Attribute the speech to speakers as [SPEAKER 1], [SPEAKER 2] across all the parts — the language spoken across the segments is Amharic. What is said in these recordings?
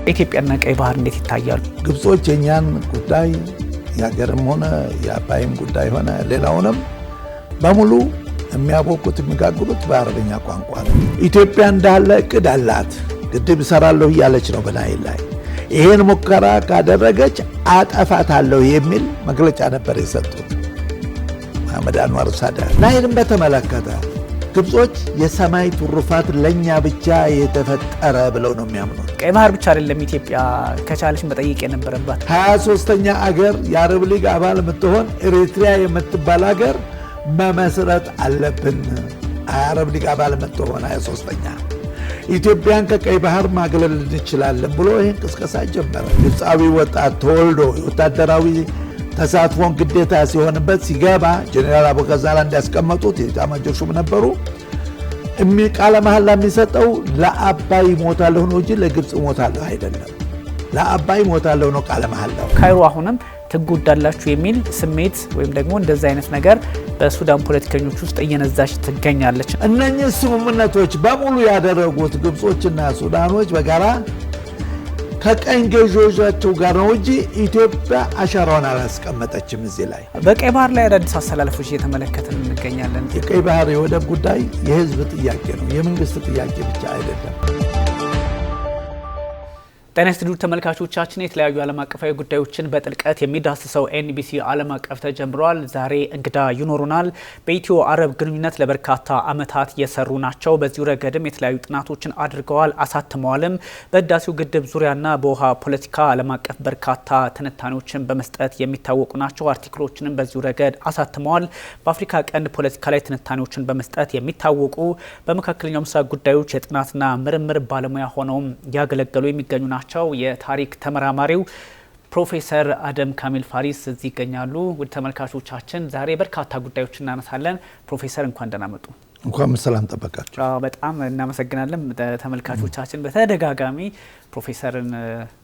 [SPEAKER 1] ኢትዮጵያና ቀይ ባህር እንዴት ይታያሉ?
[SPEAKER 2] ግብጾች የኛን ጉዳይ ያገርም ሆነ የአባይም ጉዳይ ሆነ ሌላውንም በሙሉ የሚያቦኩት የሚጋግሩት በአረብኛ ቋንቋ ነው። ኢትዮጵያ እንዳለ እቅድ አላት፣ ግድብ እሰራለሁ እያለች ነው በናይል ላይ። ይሄን ሙከራ ካደረገች አጠፋታለሁ የሚል መግለጫ ነበር የሰጡት መሐመድ አንዋር ሳዳት። ናይልን በተመለከተ ግብጾች የሰማይ ትሩፋት ለኛ ብቻ የተፈጠረ ብለው ነው የሚያምኑት።
[SPEAKER 1] ቀይ ባህር ብቻ አይደለም ኢትዮጵያ ከቻለች መጠየቅ የነበረባት
[SPEAKER 2] 23ኛ አገር የአረብ ሊግ አባል የምትሆን ኤሪትሪያ የምትባል አገር መመስረት አለብን። የአረብ ሊግ አባል የምትሆን 23ኛ ኢትዮጵያን ከቀይ ባህር ማግለል እንችላለን ብሎ ይህን ቅስቀሳ ጀመረ። ግብፃዊ ወጣት ተወልዶ ወታደራዊ ተሳትፎን ግዴታ ሲሆንበት ሲገባ ጀነራል አቡከዛላ እንዲያስቀመጡት የኤታማዦር ሹም ነበሩ። ቃለ መሐላ የሚሰጠው ለአባይ ሞታለሁ ነው እንጂ ለግብፅ ሞታለሁ አይደለም። ለአባይ ሞታለሁ ነው ቃለ መሐላው።
[SPEAKER 1] ካይሮ አሁንም ትጎዳላችሁ የሚል ስሜት ወይም ደግሞ እንደዛ አይነት ነገር በሱዳን ፖለቲከኞች ውስጥ እየነዛች ትገኛለች።
[SPEAKER 2] እነኚህ ስምምነቶች በሙሉ ያደረጉት ግብጾችና ሱዳኖች በጋራ ከቀኝ ገዢዎቻቸው ጋር ነው እንጂ ኢትዮጵያ አሻራውን አላስቀመጠችም። እዚህ ላይ
[SPEAKER 1] በቀይ ባህር ላይ አዳዲስ አሰላለፎች እየተመለከትን እንገኛለን።
[SPEAKER 2] የቀይ ባህር የወደብ ጉዳይ የህዝብ ጥያቄ ነው፣ የመንግስት ጥያቄ ብቻ አይደለም።
[SPEAKER 1] ጤና ይስጥልኝ ተመልካቾቻችን፣ የተለያዩ ዓለም አቀፋዊ ጉዳዮችን በጥልቀት የሚዳስሰው ኤንቢሲ ዓለም አቀፍ ተጀምሯል። ዛሬ እንግዳ ይኖሩናል። በኢትዮ አረብ ግንኙነት ለበርካታ ዓመታት የሰሩ ናቸው። በዚሁ ረገድም የተለያዩ ጥናቶችን አድርገዋል፣ አሳትመዋልም። በህዳሴው ግድብ ዙሪያና በውሃ ፖለቲካ ዓለም አቀፍ በርካታ ትንታኔዎችን በመስጠት የሚታወቁ ናቸው። አርቲክሎችንም በዚሁ ረገድ አሳትመዋል። በአፍሪካ ቀንድ ፖለቲካ ላይ ትንታኔዎችን በመስጠት የሚታወቁ በመካከለኛው ምስራቅ ጉዳዮች የጥናትና ምርምር ባለሙያ ሆነውም ያገለገሉ የሚገኙ ናቸው። የታሪክ ተመራማሪው ፕሮፌሰር አደም ካሚል ፋሪስ እዚህ ይገኛሉ። ውድ ተመልካቾቻችን ዛሬ በርካታ ጉዳዮች እናነሳለን። ፕሮፌሰር እንኳን ደህና መጡ።
[SPEAKER 2] እንኳን ሰላም ጠበቃችሁ።
[SPEAKER 1] በጣም እናመሰግናለን። ተመልካቾቻችን በተደጋጋሚ ፕሮፌሰርን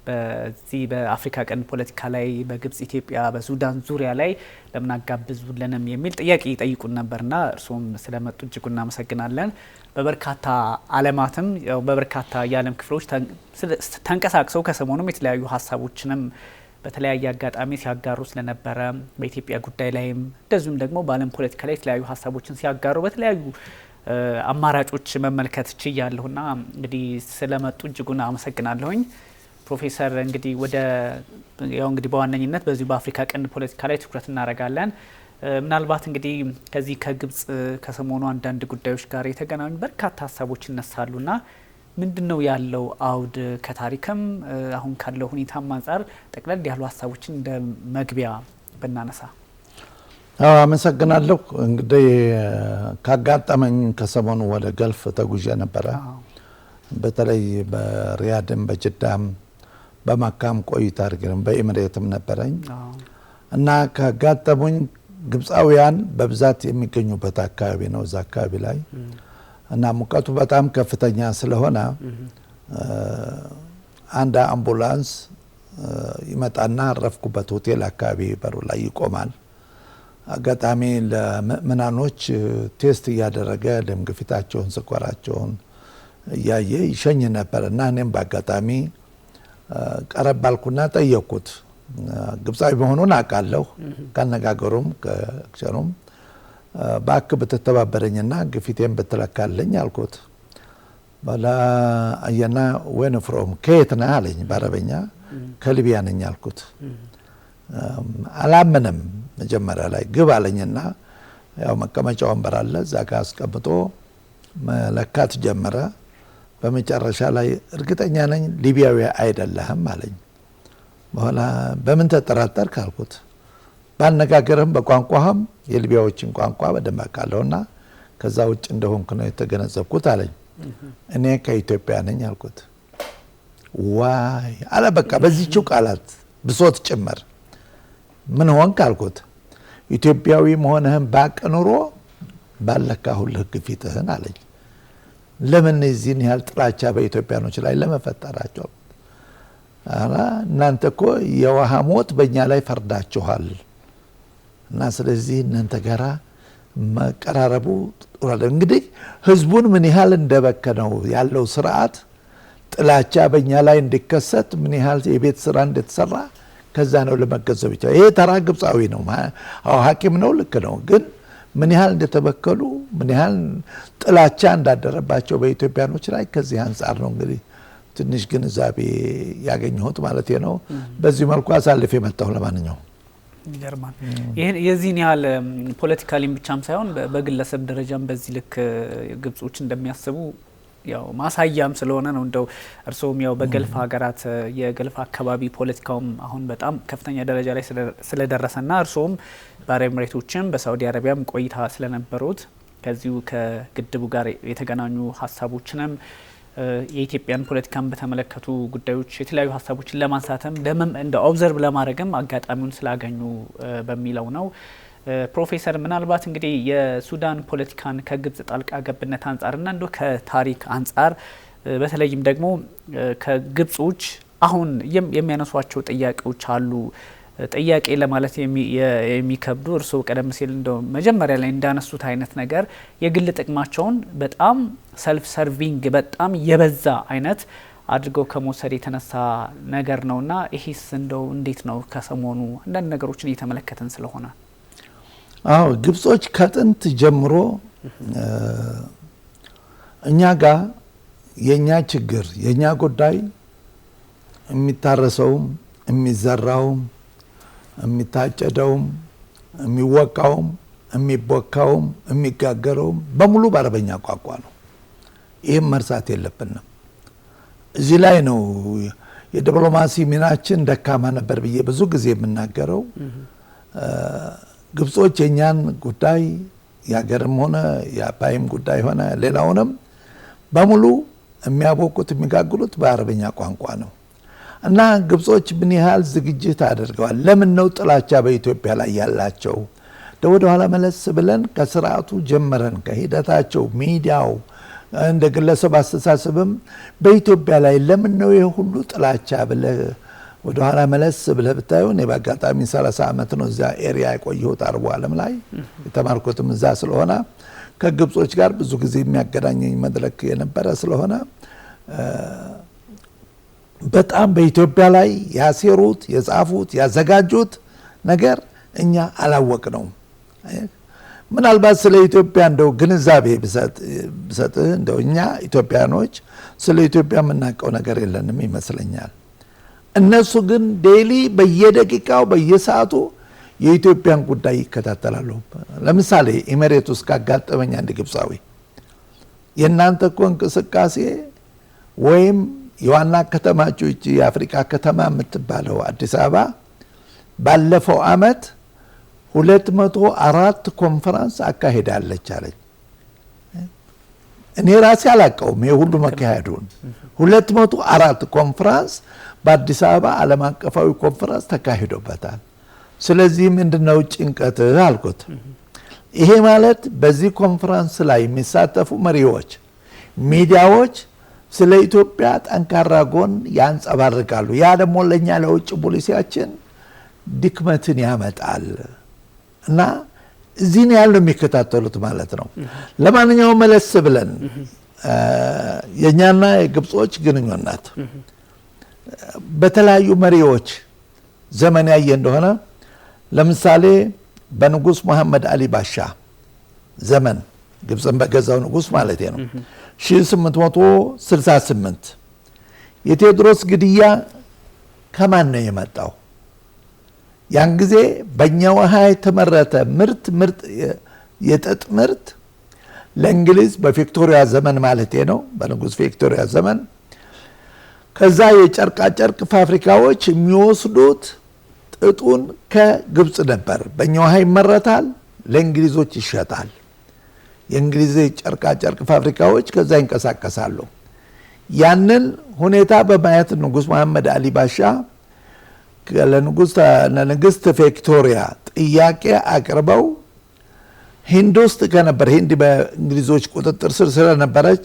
[SPEAKER 1] በዚህ በአፍሪካ ቀንድ ፖለቲካ ላይ በግብጽ፣ ኢትዮጵያ፣ በሱዳን ዙሪያ ላይ ለምን አጋብዙልንም የሚል ጥያቄ ይጠይቁን ነበርና እርሱም ስለመጡ እጅጉ እናመሰግናለን። በበርካታ ዓለማትም በበርካታ የዓለም ክፍሎች ተንቀሳቅሰው ከሰሞኑም የተለያዩ ሀሳቦችንም በተለያየ አጋጣሚ ሲያጋሩ ስለነበረ በኢትዮጵያ ጉዳይ ላይም እንደዚሁም ደግሞ በዓለም ፖለቲካ ላይ የተለያዩ ሀሳቦችን ሲያጋሩ በተለያዩ አማራጮች መመልከት ችያለሁና እንግዲህ ስለመጡ እጅጉን አመሰግናለሁኝ። ፕሮፌሰር እንግዲህ እንግዲህ በዋነኝነት በዚሁ በአፍሪካ ቀንድ ፖለቲካ ላይ ትኩረት እናደርጋለን። ምናልባት እንግዲህ ከዚህ ከግብጽ ከሰሞኑ አንዳንድ ጉዳዮች ጋር የተገናኙ በርካታ ሀሳቦች ይነሳሉና ምንድነው ያለው አውድ ከታሪክም አሁን ካለው ሁኔታም አንፃር ጠቅለል ያሉ ሀሳቦችን እንደ መግቢያ ብናነሳ።
[SPEAKER 2] አመሰግናለሁ። እንግዲህ ካጋጠመኝ ከሰሞኑ ወደ ገልፍ ተጉዤ ነበረ። በተለይ በሪያድም በጅዳም በመካም ቆይታ አድርገን በኤምሬትም ነበረኝ እና ካጋጠሙኝ ግብፃውያን በብዛት የሚገኙበት አካባቢ ነው። እዛ አካባቢ ላይ እና ሙቀቱ በጣም ከፍተኛ ስለሆነ አንድ አምቡላንስ ይመጣና አረፍኩበት ሆቴል አካባቢ በሩ ላይ ይቆማል። አጋጣሚ ለምእመናኖች ቴስት እያደረገ ደም ግፊታቸውን፣ ስኳራቸውን እያየ ይሸኝ ነበር እና እኔም በአጋጣሚ ቀረብ አልኩና ጠየቅኩት። ግብፃዊ መሆኑን አውቃለሁ ካነጋገሩም ከአክሽኑም። ባክ ብትተባበረኝና ግፊቴን ብትለካልኝ አልኩት። ባላ አየና ወን ፍሮም ከየት ነህ አለኝ በአረበኛ። ከሊቢያ ነኝ አልኩት። አላምንም። መጀመሪያ ላይ ግብ አለኝና ያው መቀመጫ ወንበር አለ እዛ ጋር አስቀምጦ መለካት ጀመረ። በመጨረሻ ላይ እርግጠኛ ነኝ ሊቢያዊ አይደለህም አለኝ። በኋላ በምን ተጠራጠርክ አልኩት። ባነጋገርህም በቋንቋህም የሊቢያዎችን ቋንቋ በደንብ አውቃለሁና ከዛ ውጭ እንደሆንኩ ነው የተገነዘብኩት አለኝ። እኔ ከኢትዮጵያ ነኝ አልኩት። ዋይ አለ። በቃ በዚህችው ቃላት ብሶት ጭምር። ምን ሆንክ አልኩት። ኢትዮጵያዊ መሆንህን ባቅ ኑሮ ባለካሁልህ ግፊትህን አለኝ። ለምን እዚህን ያህል ጥላቻ በኢትዮጵያኖች ላይ ለመፈጠራቸው? እናንተ እኮ የውሃ ሞት በእኛ ላይ ፈርዳችኋል እና ስለዚህ እናንተ ጋራ መቀራረቡ ጥሩ። እንግዲህ ህዝቡን ምን ያህል እንደበከነው ያለው ስርዓት ጥላቻ በእኛ ላይ እንዲከሰት ምን ያህል የቤት ስራ እንደተሰራ ከዛ ነው ለመገንዘብ ይቻላል። ይሄ ተራ ግብፃዊ ነው፣ ሐኪም ነው፣ ልክ ነው። ግን ምን ያህል እንደተበከሉ ምን ያህል ጥላቻ እንዳደረባቸው በኢትዮጵያኖች ላይ ከዚህ አንጻር ነው እንግዲህ ትንሽ ግንዛቤ ያገኘሁት ማለት ነው። በዚህ መልኩ አሳልፌ መጣሁ። ለማንኛውም
[SPEAKER 1] ይገርማል። ይሄን የዚህን ያህል ፖለቲካሊም ብቻም ሳይሆን በግለሰብ ደረጃም በዚህ ልክ ግብጾች እንደሚያስቡ ያው ማሳያም ስለሆነ ነው። እንደው እርሶም ያው በገልፍ ሀገራት የገልፍ አካባቢ ፖለቲካውም አሁን በጣም ከፍተኛ ደረጃ ላይ ስለደረሰና እርሶም በአረብ ኤሚሬቶችም በሳውዲ አረቢያም ቆይታ ስለነበሩት ከዚሁ ከግድቡ ጋር የተገናኙ ሀሳቦችንም የኢትዮጵያን ፖለቲካን በተመለከቱ ጉዳዮች የተለያዩ ሀሳቦችን ለማንሳትም እንደ ኦብዘርቭ ለማድረግም አጋጣሚውን ስላገኙ በሚለው ነው። ፕሮፌሰር ምናልባት እንግዲህ የሱዳን ፖለቲካን ከግብጽ ጣልቃ ገብነት አንጻርና እንዶ ከታሪክ አንጻር በተለይም ደግሞ ከግብጾች አሁን የሚያነሷቸው ጥያቄዎች አሉ። ጥያቄ ለማለት የሚከብዱ እርስዎ ቀደም ሲል እንደው መጀመሪያ ላይ እንዳነሱት አይነት ነገር የግል ጥቅማቸውን በጣም ሰልፍ ሰርቪንግ በጣም የበዛ አይነት አድርገው ከመውሰድ የተነሳ ነገር ነውና ይሄስ እንደው እንዴት ነው? ከሰሞኑ አንዳንድ ነገሮችን እየተመለከተን ስለሆነ
[SPEAKER 2] አዎ ግብጾች ከጥንት ጀምሮ እኛ ጋር የኛ ችግር የኛ ጉዳይ የሚታረሰውም የሚዘራውም የሚታጨደውም የሚወቃውም የሚቦካውም የሚጋገረውም በሙሉ በአረበኛ ቋንቋ ነው። ይህም መርሳት የለብንም። እዚህ ላይ ነው የዲፕሎማሲ ሚናችን ደካማ ነበር ብዬ ብዙ ጊዜ የምናገረው። ግብጾች የኛን ጉዳይ የሀገርም ሆነ የአባይም ጉዳይ ሆነ ሌላውንም በሙሉ የሚያቦኩት የሚጋግሩት በአረበኛ ቋንቋ ነው። እና ግብጾች ምን ያህል ዝግጅት አድርገዋል? ለምን ነው ጥላቻ በኢትዮጵያ ላይ ያላቸው? ወደ ኋላ መለስ ብለን ከስርዓቱ ጀመረን ከሂደታቸው ሚዲያው እንደ ግለሰብ አስተሳሰብም በኢትዮጵያ ላይ ለምን ነው ይሄ ሁሉ ጥላቻ ብለ ወደ ኋላ መለስ ብለ ብታየው እኔ በአጋጣሚ 30 ዓመት ነው እዛ ኤሪያ የቆየሁት አረቡ ዓለም ላይ የተማርኩትም እዛ ስለሆነ ከግብጾች ጋር ብዙ ጊዜ የሚያገናኘኝ መድረክ የነበረ ስለሆነ በጣም በኢትዮጵያ ላይ ያሴሩት የጻፉት ያዘጋጁት ነገር እኛ አላወቅነው። ምናልባት ስለ ኢትዮጵያ እንደው ግንዛቤ ብሰጥህ እንደው እኛ ኢትዮጵያኖች ስለ ኢትዮጵያ የምናውቀው ነገር የለንም ይመስለኛል። እነሱ ግን ዴይሊ በየደቂቃው በየሰዓቱ የኢትዮጵያን ጉዳይ ይከታተላሉ። ለምሳሌ ኤሚሬት ውስጥ ካጋጠመኝ አንድ ግብጻዊ የእናንተ እኮ እንቅስቃሴ ወይም የዋና ከተማችሁ እቺ የአፍሪካ ከተማ የምትባለው አዲስ አበባ ባለፈው አመት 204 ኮንፈረንስ አካሄዳለች አለኝ። እኔ ራሴ አላውቀውም የሁሉ መካሄዱን። 204 ኮንፈረንስ በአዲስ አበባ ዓለም አቀፋዊ ኮንፈረንስ ተካሂዶበታል። ስለዚህ ምንድነው ጭንቀትህ አልኩት። ይሄ ማለት በዚህ ኮንፈረንስ ላይ የሚሳተፉ መሪዎች፣ ሚዲያዎች ስለ ኢትዮጵያ ጠንካራ ጎን ያንጸባርቃሉ። ያ ደግሞ ለኛ ለውጭ ፖሊሲያችን ድክመትን ያመጣል እና እዚህ ነው ያለው የሚከታተሉት ማለት ነው። ለማንኛውም መለስ ብለን የኛና የግብጾች ግንኙነት በተለያዩ መሪዎች ዘመን ያየ እንደሆነ ለምሳሌ በንጉስ መሐመድ አሊ ባሻ ዘመን ግብጽን በገዛው ንጉስ ማለት ነው 1868 የቴዎድሮስ ግድያ ከማን ነው የመጣው? ያን ጊዜ በእኛ ውሃ የተመረተ ምርጥ የጥጥ ምርት ለእንግሊዝ በቪክቶሪያ ዘመን ማለት ነው በንጉስ ቪክቶሪያ ዘመን ከዛ የጨርቃ ጨርቅ ፋብሪካዎች የሚወስዱት ጥጡን ከግብጽ ነበር። በእኛ ውሃ ይመረታል፣ ለእንግሊዞች ይሸጣል። የእንግሊዝ ጨርቃ ጨርቅ ፋብሪካዎች ከዛ ይንቀሳቀሳሉ። ያንን ሁኔታ በማየት ንጉስ መሐመድ አሊ ባሻ ለንግስት ቪክቶሪያ ጥያቄ አቅርበው ሂንድ ውስጥ ከነበር ሂንድ በእንግሊዞች ቁጥጥር ስር ስለነበረች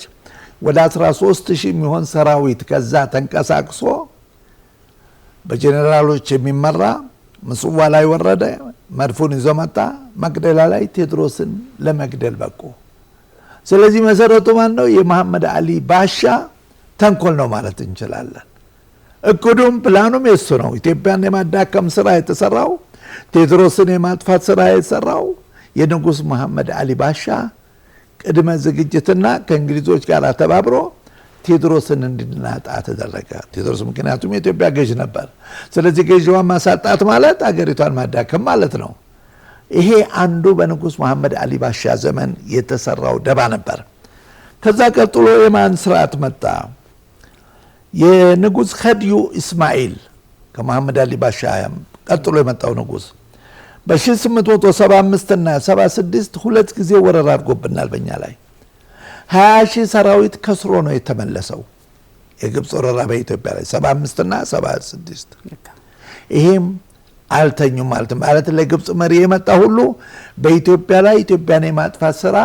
[SPEAKER 2] ወደ 13000 የሚሆን ሰራዊት ከዛ ተንቀሳቅሶ በጀነራሎች የሚመራ ምጽዋ ላይ ወረደ። መድፉን ይዞ መጣ። መቅደላ ላይ ቴዎድሮስን ለመግደል በቁ። ስለዚህ መሰረቱ ማን ነው? የመሐመድ አሊ ባሻ ተንኮል ነው ማለት እንችላለን። እቅዱም ፕላኑም የሱ ነው። ኢትዮጵያን የማዳከም ስራ የተሰራው፣ ቴዎድሮስን የማጥፋት ስራ የተሰራው የንጉስ መሐመድ አሊ ባሻ ቅድመ ዝግጅትና ከእንግሊዞች ጋር ተባብሮ ቴዎድሮስን እንድናጣ ተደረገ። ቴዎድሮስ ምክንያቱም የኢትዮጵያ ገዥ ነበር። ስለዚህ ገዥዋን ማሳጣት ማለት አገሪቷን ማዳከም ማለት ነው። ይሄ አንዱ በንጉስ መሐመድ አሊ ባሻ ዘመን የተሰራው ደባ ነበር። ከዛ ቀጥሎ የማን ስርዓት መጣ? የንጉስ ኸድዩ እስማኤል ከመሐመድ አሊ ባሻ ቀጥሎ የመጣው ንጉስ በ1875 እና 76 ሁለት ጊዜ ወረራ አድርጎብናል በእኛ ላይ። 20 ሺህ ሰራዊት ከስሮ ነው የተመለሰው። የግብፅ ወረራ በኢትዮጵያ ላይ 75 እና 76። ይሄም አልተኙም ማለት ለግብፅ መሪ የመጣ ሁሉ በኢትዮጵያ ላይ ኢትዮጵያን የማጥፋት ስራ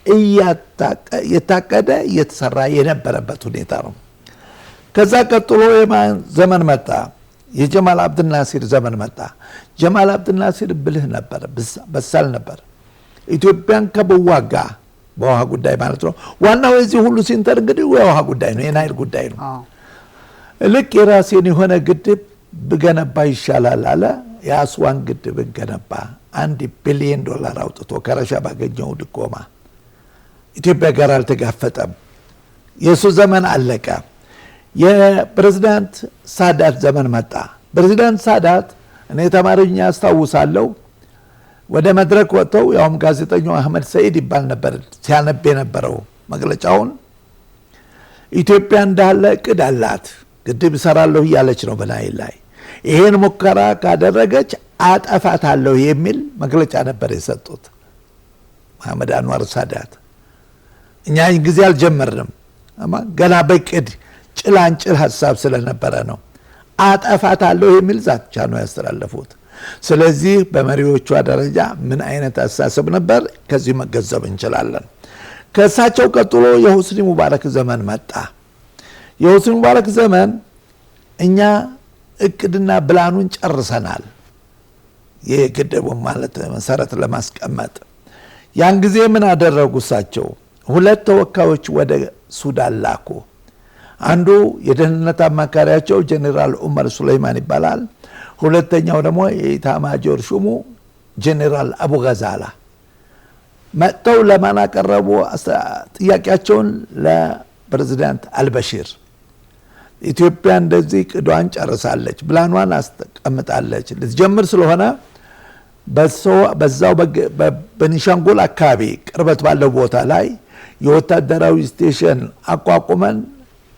[SPEAKER 2] እየታቀደ እየተሰራ የነበረበት ሁኔታ ነው። ከዛ ቀጥሎ የማን ዘመን መጣ? የጀማል አብድልናሲር ዘመን መጣ። ጀማል አብድልናሲር ብልህ ነበር፣ በሳል ነበር። ኢትዮጵያን ከበዋጋ በውሃ ጉዳይ ማለት ነው። ዋናው የዚህ ሁሉ ሲንተር እንግዲህ የውሃ ጉዳይ ነው፣ የናይል ጉዳይ ነው። ልክ የራሴን የሆነ ግድብ ብገነባ ይሻላል አለ። የአስዋን ግድብ ገነባ። $1 ቢሊዮን አውጥቶ ከረሻ ባገኘው ድጎማ ኢትዮጵያ ጋር አልተጋፈጠም። የሱ ዘመን አለቀ። የፕሬዝዳንት ሳዳት ዘመን መጣ። ፕሬዝዳንት ሳዳት እኔ ተማሪኛ አስታውሳለሁ ወደ መድረክ ወጥተው ያውም ጋዜጠኛው አህመድ ሰይድ ይባል ነበር ሲያነብ የነበረው መግለጫውን ኢትዮጵያ እንዳለ እቅድ አላት፣ ግድብ እሰራለሁ እያለች ነው በናይል ላይ። ይሄን ሙከራ ካደረገች አጠፋታለሁ የሚል መግለጫ ነበር የሰጡት መሐመድ አንዋር ሳዳት። እኛ ጊዜ አልጀመርንም ገና በቅድ ጭላንጭል ሐሳብ ስለነበረ ነው። አጠፋታለሁ የሚል ዛቻ ነው ያስተላለፉት። ስለዚህ በመሪዎቿ ደረጃ ምን አይነት አስተሳሰብ ነበር ከዚህ መገንዘብ እንችላለን። ከእሳቸው ቀጥሎ የሁስኒ ሙባረክ ዘመን መጣ። የሁስኒ ሙባረክ ዘመን እኛ እቅድና ብላኑን ጨርሰናል፣ የግድቡን ማለት መሰረት ለማስቀመጥ። ያን ጊዜ ምን አደረጉ? እሳቸው ሁለት ተወካዮች ወደ ሱዳን ላኩ። አንዱ የደህንነት አማካሪያቸው ጄኔራል ዑመር ሱለይማን ይባላል። ሁለተኛው ደግሞ የኢታማጆር ሹሙ ጄኔራል አቡ ገዛላ መጥተው ለማን አቀረቡ? ጥያቄያቸውን ለፕሬዝዳንት አልበሺር። ኢትዮጵያ እንደዚህ ቅዷን ጨርሳለች፣ ብላኗን አስቀምጣለች፣ ልትጀምር ስለሆነ በዛው በቤኒሻንጉል አካባቢ ቅርበት ባለው ቦታ ላይ የወታደራዊ ስቴሽን አቋቁመን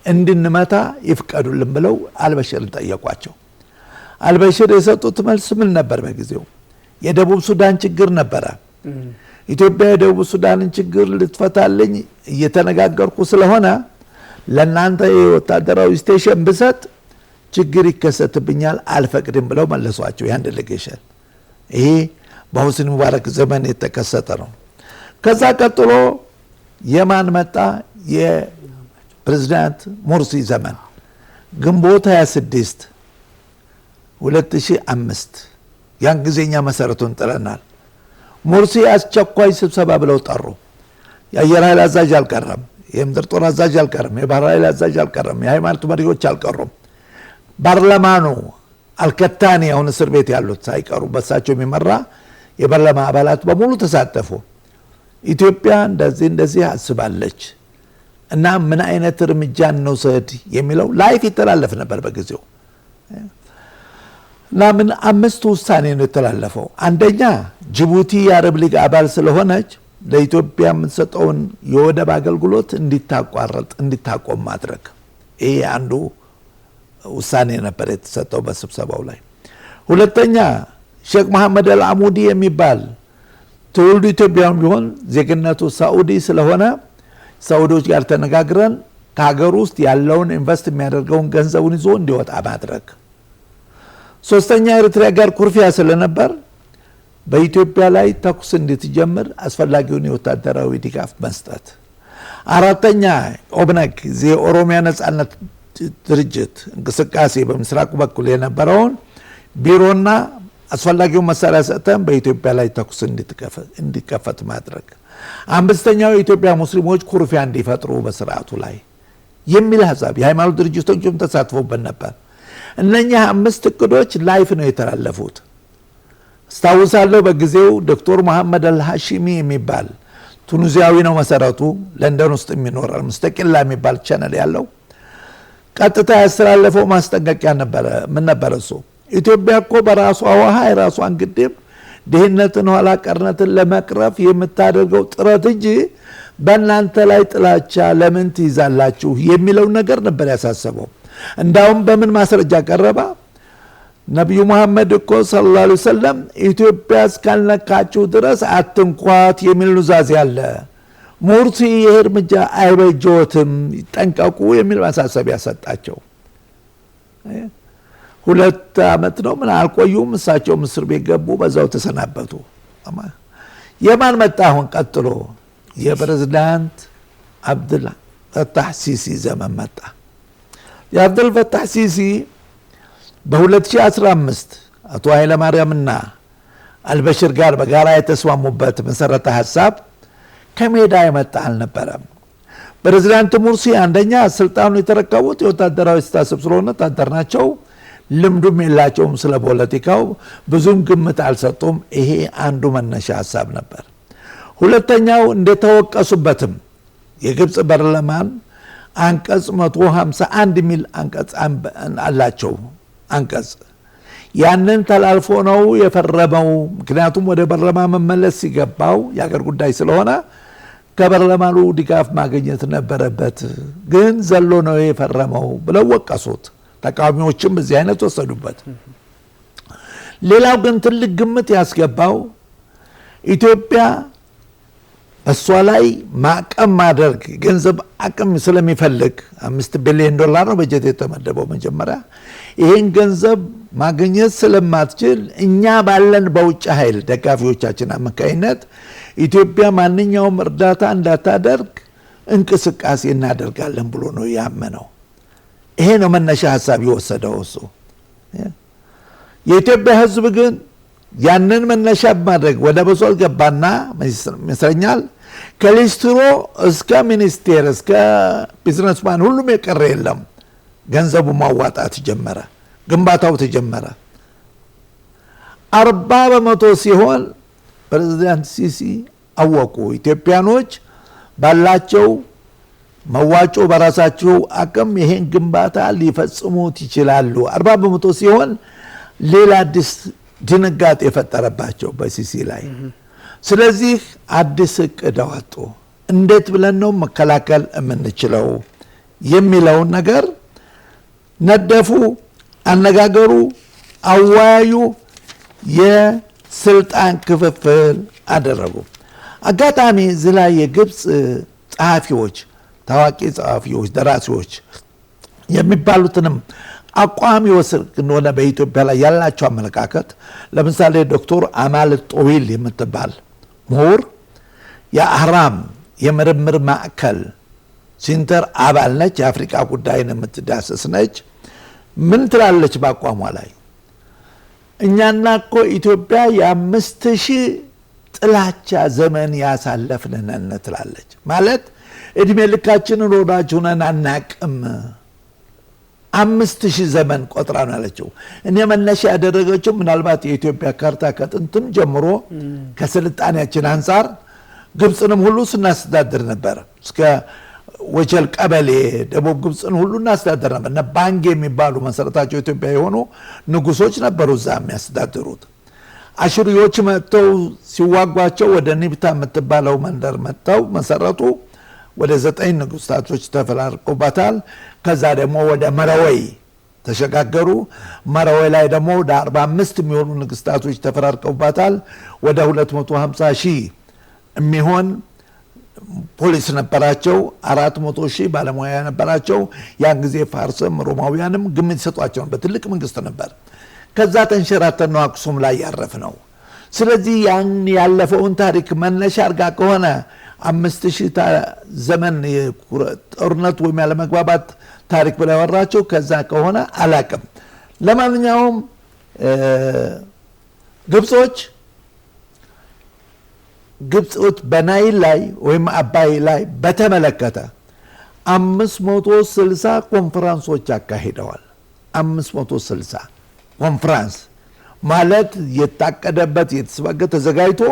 [SPEAKER 2] እንድንመታ ይፍቀዱልን ብለው አልበሽርን ጠየቋቸው። አልበሽር የሰጡት መልስ ምን ነበር? በጊዜው የደቡብ ሱዳን ችግር ነበረ። ኢትዮጵያ የደቡብ ሱዳንን ችግር ልትፈታልኝ እየተነጋገርኩ ስለሆነ ለናንተ የወታደራዊ ስቴሽን ብሰጥ ችግር ይከሰትብኛል፣ አልፈቅድም ብለው መለሷቸው ያን ዴሌጌሽን። ይሄ በሁስኒ ሙባረክ ዘመን የተከሰተ ነው። ከዛ ቀጥሎ የማን መጣ? የፕሬዝዳንት ሙርሲ ዘመን ግንቦት 26 2005 ያን ጊዜኛ መሰረቱን ጥለናል። ሙርሲ አስቸኳይ ስብሰባ ብለው ጠሩ። የአየር ኃይል አዛዥ አልቀረም፣ የምድር ጦር አዛዥ አልቀረም፣ የባህር ኃይል አዛዥ አልቀረም፣ የሃይማኖት መሪዎች አልቀሩም። ፓርላማኑ አልከታኒ አሁን እስር ቤት ያሉት ሳይቀሩ በሳቸው የሚመራ የፓርላማ አባላት በሙሉ ተሳተፉ። ኢትዮጵያ እንደዚህ አስባለች እና ምን አይነት እርምጃ እንውሰድ የሚለው ላይፍ ይተላለፍ ነበር በጊዜው። እና ምን 5 ውሳኔ ነው የተላለፈው። አንደኛ ጅቡቲ የአረብ ሊግ አባል ስለሆነች ለኢትዮጵያ የምትሰጠውን የወደብ አገልግሎት እንዲታቆም ማድረግ። ይሄ አንዱ ውሳኔ ነበር የተሰጠው በስብሰባው ላይ። ሁለተኛ ሼክ መሐመድ አልአሙዲ የሚባል ትውልዱ ኢትዮጵያውያን ቢሆን ዜግነቱ ሳኡዲ ስለሆነ ሳኡዲዎች ጋር ተነጋግረን ከሀገር ውስጥ ያለውን ኢንቨስት የሚያደርገውን ገንዘቡን ይዞ እንዲወጣ ማድረግ። ሶስተኛ ኤርትራ ጋር ኩርፊያ ስለነበር በኢትዮጵያ ላይ ተኩስ እንድትጀምር አስፈላጊውን የወታደራዊ ድጋፍ መስጠት። አራተኛ ኦብነግ የኦሮሚያ ነጻነት ድርጅት እንቅስቃሴ በምስራቅ በኩል የነበረውን ቢሮና አስፈላጊውን መሳሪያ ሰጥተን በኢትዮጵያ ላይ ተኩስ እንዲከፈት ማድረግ። አምስተኛው የኢትዮጵያ ሙስሊሞች ኩርፊያ እንዲፈጥሩ በስርዓቱ ላይ የሚል ሀሳብ የሃይማኖት ድርጅቶችም ተሳትፎበት ነበር። እነኛ 5 እቅዶች ላይፍ ነው የተላለፉት። አስታውሳለሁ በጊዜው ዶክተር መሐመድ አልሃሺሚ የሚባል ቱኒዚያዊ ነው መሰረቱ፣ ለንደን ውስጥ የሚኖራል፣ ሙስተቂላ የሚባል ቻናል ያለው ቀጥታ ያስተላለፈው ማስጠንቀቂያ ነበረ። ምን ነበረ እሱ? ኢትዮጵያ እኮ በራሷ ውሃ የራሷን ግድብ ድህነትን ኋላ ቀርነትን ለመቅረፍ የምታደርገው ጥረት እንጂ በእናንተ ላይ ጥላቻ ለምን ትይዛላችሁ የሚለው ነገር ነበር ያሳሰበው። እንዳውም በምን ማስረጃ ቀረባ? ነቢዩ መሐመድ እኮ ሰለላሁ ዐለይሂ ወሰለም ኢትዮጵያ እስካልነካችሁ ድረስ አትንኳት የሚል ኑዛዜ አለ፣ ሙርሲ ይህ እርምጃ አይበጀዎትም ይጠንቀቁ የሚል ማሳሰቢያ ሰጣቸው። 2 ዓመት ነው ምን አልቆዩም። እሳቸው እስር ቤት ገቡ፣ በዛው ተሰናበቱ። የማን መጣ አሁን ቀጥሎ? የፕሬዝዳንት አብዱል ፈታህ ሲሲ ዘመን መጣ። የአብዱል ፈታህ ሲሲ በ2015 አቶ ኃይለማርያምና አልበሽር ጋር በጋራ የተስማሙበት መሰረተ ሀሳብ ከሜዳ የመጣ አልነበረም። ፕሬዝዳንት ሙርሲ አንደኛ ስልጣኑ የተረከቡት የወታደራዊ ስታስብ ስለሆነ ወታደር ናቸው፣ ልምዱም የላቸውም፣ ስለ ፖለቲካው ብዙም ግምት አልሰጡም። ይሄ አንዱ መነሻ ሀሳብ ነበር። ሁለተኛው እንደተወቀሱበትም የግብፅ ፓርላማን አንቀጽ 151 ሚል አንቀጽ አላቸው። አንቀጽ ያንን ተላልፎ ነው የፈረመው። ምክንያቱም ወደ ፓርላማ መመለስ ሲገባው የአገር ጉዳይ ስለሆነ ከፓርላማኑ ድጋፍ ማግኘት ነበረበት፣ ግን ዘሎ ነው የፈረመው ብለው ወቀሱት። ተቃዋሚዎችም በዚህ አይነት ወሰዱበት። ሌላው ግን ትልቅ ግምት ያስገባው ኢትዮጵያ እሷ ላይ ማዕቀብ ማድረግ ገንዘብ አቅም ስለሚፈልግ $5 ቢሊዮን ነው በጀት የተመደበው መጀመሪያ። ይህን ገንዘብ ማግኘት ስለማትችል እኛ ባለን በውጭ ኃይል ደጋፊዎቻችን አማካይነት ኢትዮጵያ ማንኛውም እርዳታ እንዳታደርግ እንቅስቃሴ እናደርጋለን ብሎ ነው ያመነው። ይሄ ነው መነሻ ሀሳብ የወሰደው እሱ። የኢትዮጵያ ሕዝብ ግን ያንን መነሻ ማድረግ ወደ በሶል ገባና ይመስለኛል ከሊስትሮ እስከ ሚኒስቴር እስከ ቢዝነስማን ሁሉም የቀረ የለም። ገንዘቡ ማዋጣት ጀመረ፣ ግንባታው ተጀመረ። 40% ሲሆን ፕሬዝዳንት ሲሲ አወቁ ኢትዮጵያኖች ባላቸው መዋጮ በራሳቸው አቅም ይሄን ግንባታ ሊፈጽሙት ይችላሉ። 40% ሲሆን ሌላ አዲስ ድንጋጤ የፈጠረባቸው በሲሲ ላይ። ስለዚህ አዲስ እቅድ አወጡ። እንዴት ብለን ነው መከላከል የምንችለው የሚለውን ነገር ነደፉ፣ አነጋገሩ፣ አወያዩ፣ የስልጣን ክፍፍል አደረጉ። አጋጣሚ እዚህ ላይ የግብፅ ጸሐፊዎች፣ ታዋቂ ጸሐፊዎች፣ ደራሲዎች የሚባሉትንም አቋም ይወስድ እንደሆነ በኢትዮጵያ ላይ ያላቸው አመለካከት ለምሳሌ ዶክተር አማል ጦዊል የምትባል ምሁር የአህራም የምርምር ማዕከል ሴንተር አባል ነች። የአፍሪካ ጉዳይን የምትዳስስ ነች። ምን ትላለች በአቋሟ ላይ? እኛና እኮ ኢትዮጵያ የ5000 ጥላቻ ዘመን ያሳለፍንን ትላለች። ማለት እድሜ ልካችንን ወዳጅ ሆነን አናቅም። 5000 ዘመን ቆጥራ ነው ያለችው። እኔ መነሻ ያደረገችው ምናልባት የኢትዮጵያ ካርታ ከጥንትም ጀምሮ ከስልጣኔያችን አንጻር ግብፅንም ሁሉ ስናስተዳድር ነበር። እስከ ወጀል ቀበሌ ደቡብ ግብፅን ሁሉ እናስተዳድር ነበር። እና ባንጌ የሚባሉ መሰረታቸው ኢትዮጵያ የሆኑ ንጉሶች ነበሩ እዛ የሚያስተዳድሩት። አሽሪዎች መጥተው ሲዋጓቸው ወደ ኒብታ የምትባለው መንደር መጥተው መሰረቱ። ወደ 9 ንጉስታቶች ተፈራርቀውባታል። ከዛ ደግሞ ወደ መረወይ ተሸጋገሩ። መረወይ ላይ ደግሞ ወደ 45 የሚሆኑ ንጉስታቶች ተፈራርቀውባታል። ወደ 250,000 የሚሆን ፖሊስ ነበራቸው። 400,000 ባለሙያ ነበራቸው። ያን ጊዜ ፋርስም ሮማውያንም ግምት ይሰጧቸው በትልቅ መንግስት ነበር። ከዛ ተንሸራተን ነው አክሱም ላይ ያረፍ ነው። ስለዚህ ያን ያለፈውን ታሪክ መነሻ አርጋ ከሆነ 5000 ዘመን ጦርነት ወይም ያለመግባባት ታሪክ ብላ ያወራቸው ከዛ ከሆነ አላቅም። ለማንኛውም ግብጾች በናይል ላይ ወይም አባይ ላይ በተመለከተ 560 ኮንፈረንሶች አካሂደዋል። 560 ኮንፈረንስ ማለት የታቀደበት የተሰበከ ተዘጋጅቶ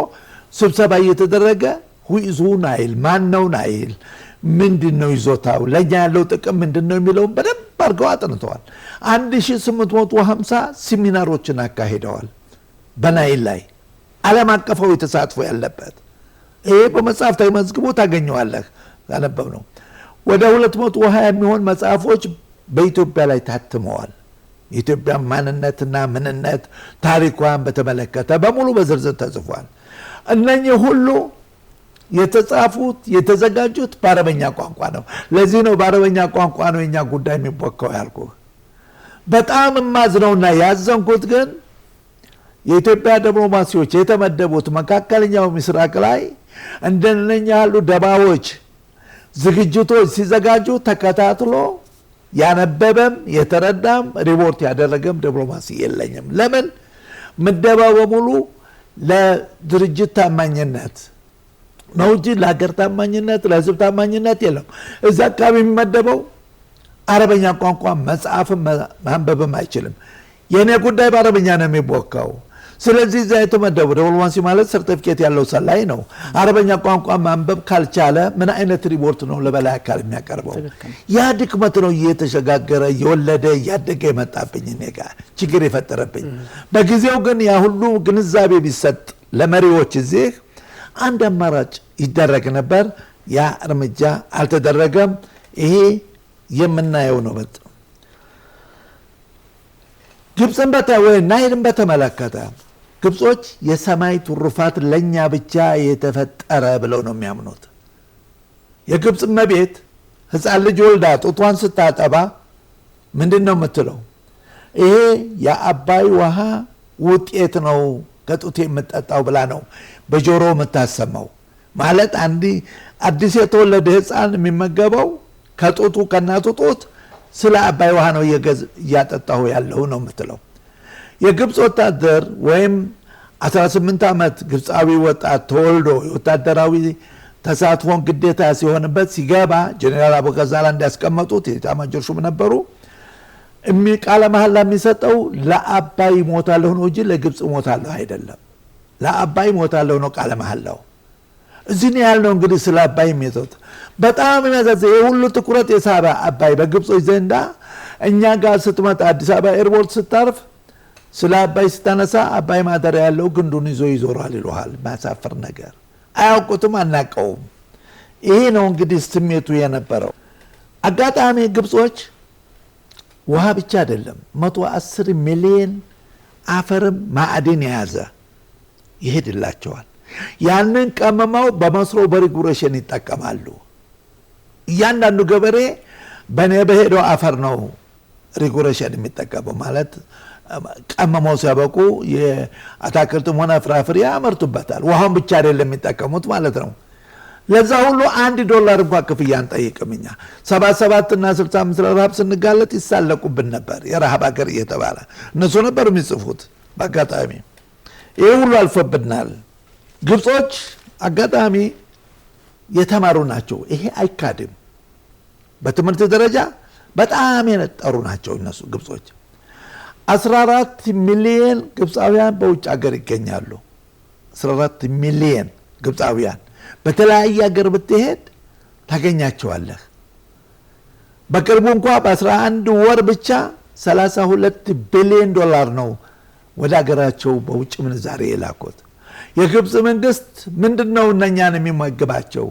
[SPEAKER 2] ስብሰባ እየተደረገ ሁይዙ ናይል ማን ነው ናይል ምንድነው ይዞታው ለኛ ያለው ጥቅም ምንድነው የሚለውን በደንብ አድርገው አጥንተዋል። 1850 ሴሚናሮችን አካሂደዋል በናይል ላይ ዓለም አቀፋዊ ተሳትፎ ያለበት። ይሄ በመጽሐፍ ተመዝግቦ ታገኘዋለህ። ያነበብ ነው። ወደ 220 የሚሆን መጽሐፎች በኢትዮጵያ ላይ ታትመዋል። የኢትዮጵያ ማንነትና ምንነት ታሪኳን በተመለከተ በሙሉ በዝርዝር ተጽፏል። እነኚህ ሁሉ የተጻፉት የተዘጋጁት በአረበኛ ቋንቋ ነው። ለዚህ ነው በአረበኛ ቋንቋ ነው የኛ ጉዳይ የሚቦካው ያልኩህ። በጣም ማዝነውና ያዘንኩት ግን የኢትዮጵያ ዲፕሎማሲዎች የተመደቡት መካከለኛው ምስራቅ ላይ እንደነኛ ያሉ ደባዎች ዝግጅቶች ሲዘጋጁ ተከታትሎ ያነበበም የተረዳም ሪፖርት ያደረገም ዲፕሎማሲ የለኝም። ለምን? ምደባው በሙሉ ለድርጅት ታማኝነት ነው እንጂ ለሀገር ታማኝነት ለህዝብ ታማኝነት የለም። እዛ አካባቢ የሚመደበው አረበኛ ቋንቋ መጽሐፍም ማንበብም አይችልም። የኔ ጉዳይ በአረበኛ ነው የሚቦካው። ስለዚህ እዛ የተመደቡ ዲፕሎማሲ ማለት ሰርቲፊኬት ያለው ሰላይ ነው። አረበኛ ቋንቋ ማንበብ ካልቻለ ምን አይነት ሪፖርት ነው ለበላይ አካል የሚያቀርበው? ያ ድክመት ነው እየተሸጋገረ እየወለደ እያደገ የመጣብኝ እኔ ጋር ችግር የፈጠረብኝ። በጊዜው ግን ያ ሁሉ ግንዛቤ ቢሰጥ ለመሪዎች እዚህ አንድ አማራጭ ይደረግ ነበር። ያ እርምጃ አልተደረገም። ይሄ የምናየው ነው። ግብፅን ናይልን በተመለከተ ግብጾች የሰማይ ትሩፋት ለኛ ብቻ የተፈጠረ ብለው ነው የሚያምኑት። የግብፅ እመቤት ህፃን ልጅ ወልዳ ጡቷን ስታጠባ ምንድን ነው የምትለው? ይሄ የአባይ ውሃ ውጤት ነው ከጡቴ የምጠጣው ብላ ነው በጆሮ የምታሰማው። ማለት አዲስ የተወለደ ህፃን የሚመገበው ከጡቱ ከናቱ ጡት ስለ አባይ ውሃ ነው እያጠጣሁ ያለው ነው የምትለው። የግብፅ ወታደር ወይም 18 ዓመት ግብፃዊ ወጣት ተወልዶ የወታደራዊ ተሳትፎን ግዴታ ሲሆንበት ሲገባ ጀኔራል አቡገዛላ እንዲያስቀመጡት የኤታማዦር ሹም ነበሩ። ቃለ መሐላ የሚሰጠው ለአባይ ሞታለሁ ነው እንጂ ለግብፅ ሞታለሁ አይደለም። ለአባይ ሞታለሁ ነው ቃለ መሐላው። እዚህ ነው ያልነው። እንግዲህ ስለ አባይ የሚሰጥ በጣም የሚያሳዝን የሁሉ ትኩረት የሳበ አባይ በግብጾች ዘንዳ እኛ ጋር ስትመጣ አዲስ አበባ ኤርፖርት ስታርፍ ስለ አባይ ስታነሳ አባይ ማደሪያ ያለው ግንዱን ይዞ ይዞራል ይሉሃል። ማሳፈር ነገር አያውቁትም፣ አናቀውም። ይሄ ነው እንግዲህ ስሜቱ የነበረው። አጋጣሚ ግብጾች ውሃ ብቻ አይደለም 110 ሚሊዮን አፈርም ማዕድን የያዘ ይሄድላቸዋል። ያንን ቀመማው በመስኖ በሪጉሬሽን ይጠቀማሉ። እያንዳንዱ ገበሬ በኔ በሄደው አፈር ነው ሪጉሬሽን የሚጠቀመው። ማለት ቀመማው ሲያበቁ የአታክልትም ሆነ ፍራፍሬ ያመርቱበታል። ውሃውን ብቻ አይደለም የሚጠቀሙት ማለት ነው። ለዛ ሁሉ $1 እንኳን ክፍያ አንጠይቅም እኛ። 77 እና 65 ለረሃብ ስንጋለጥ ይሳለቁብን ነበር። የረሃብ ሀገር እየተባለ እነሱ ነበር የሚጽፉት። በአጋጣሚ ይሄ ሁሉ አልፎብናል። ግብጾች አጋጣሚ የተማሩ ናቸው። ይሄ አይካድም። በትምህርት ደረጃ በጣም የነጠሩ ናቸው እነሱ ግብጾች። 14 ሚሊዮን ግብፃውያን በውጭ ሀገር ይገኛሉ። 14 ሚሊዮን ግብፃውያን በተለያየ ሀገር ብትሄድ ታገኛቸዋለህ። በቅርቡ እንኳ በ11 ወር ብቻ $32 ቢሊዮን ነው ወደ ሀገራቸው በውጭ ምንዛሬ የላኩት። የግብፅ መንግስት ምንድነው እነኛን የሚመግባቸው?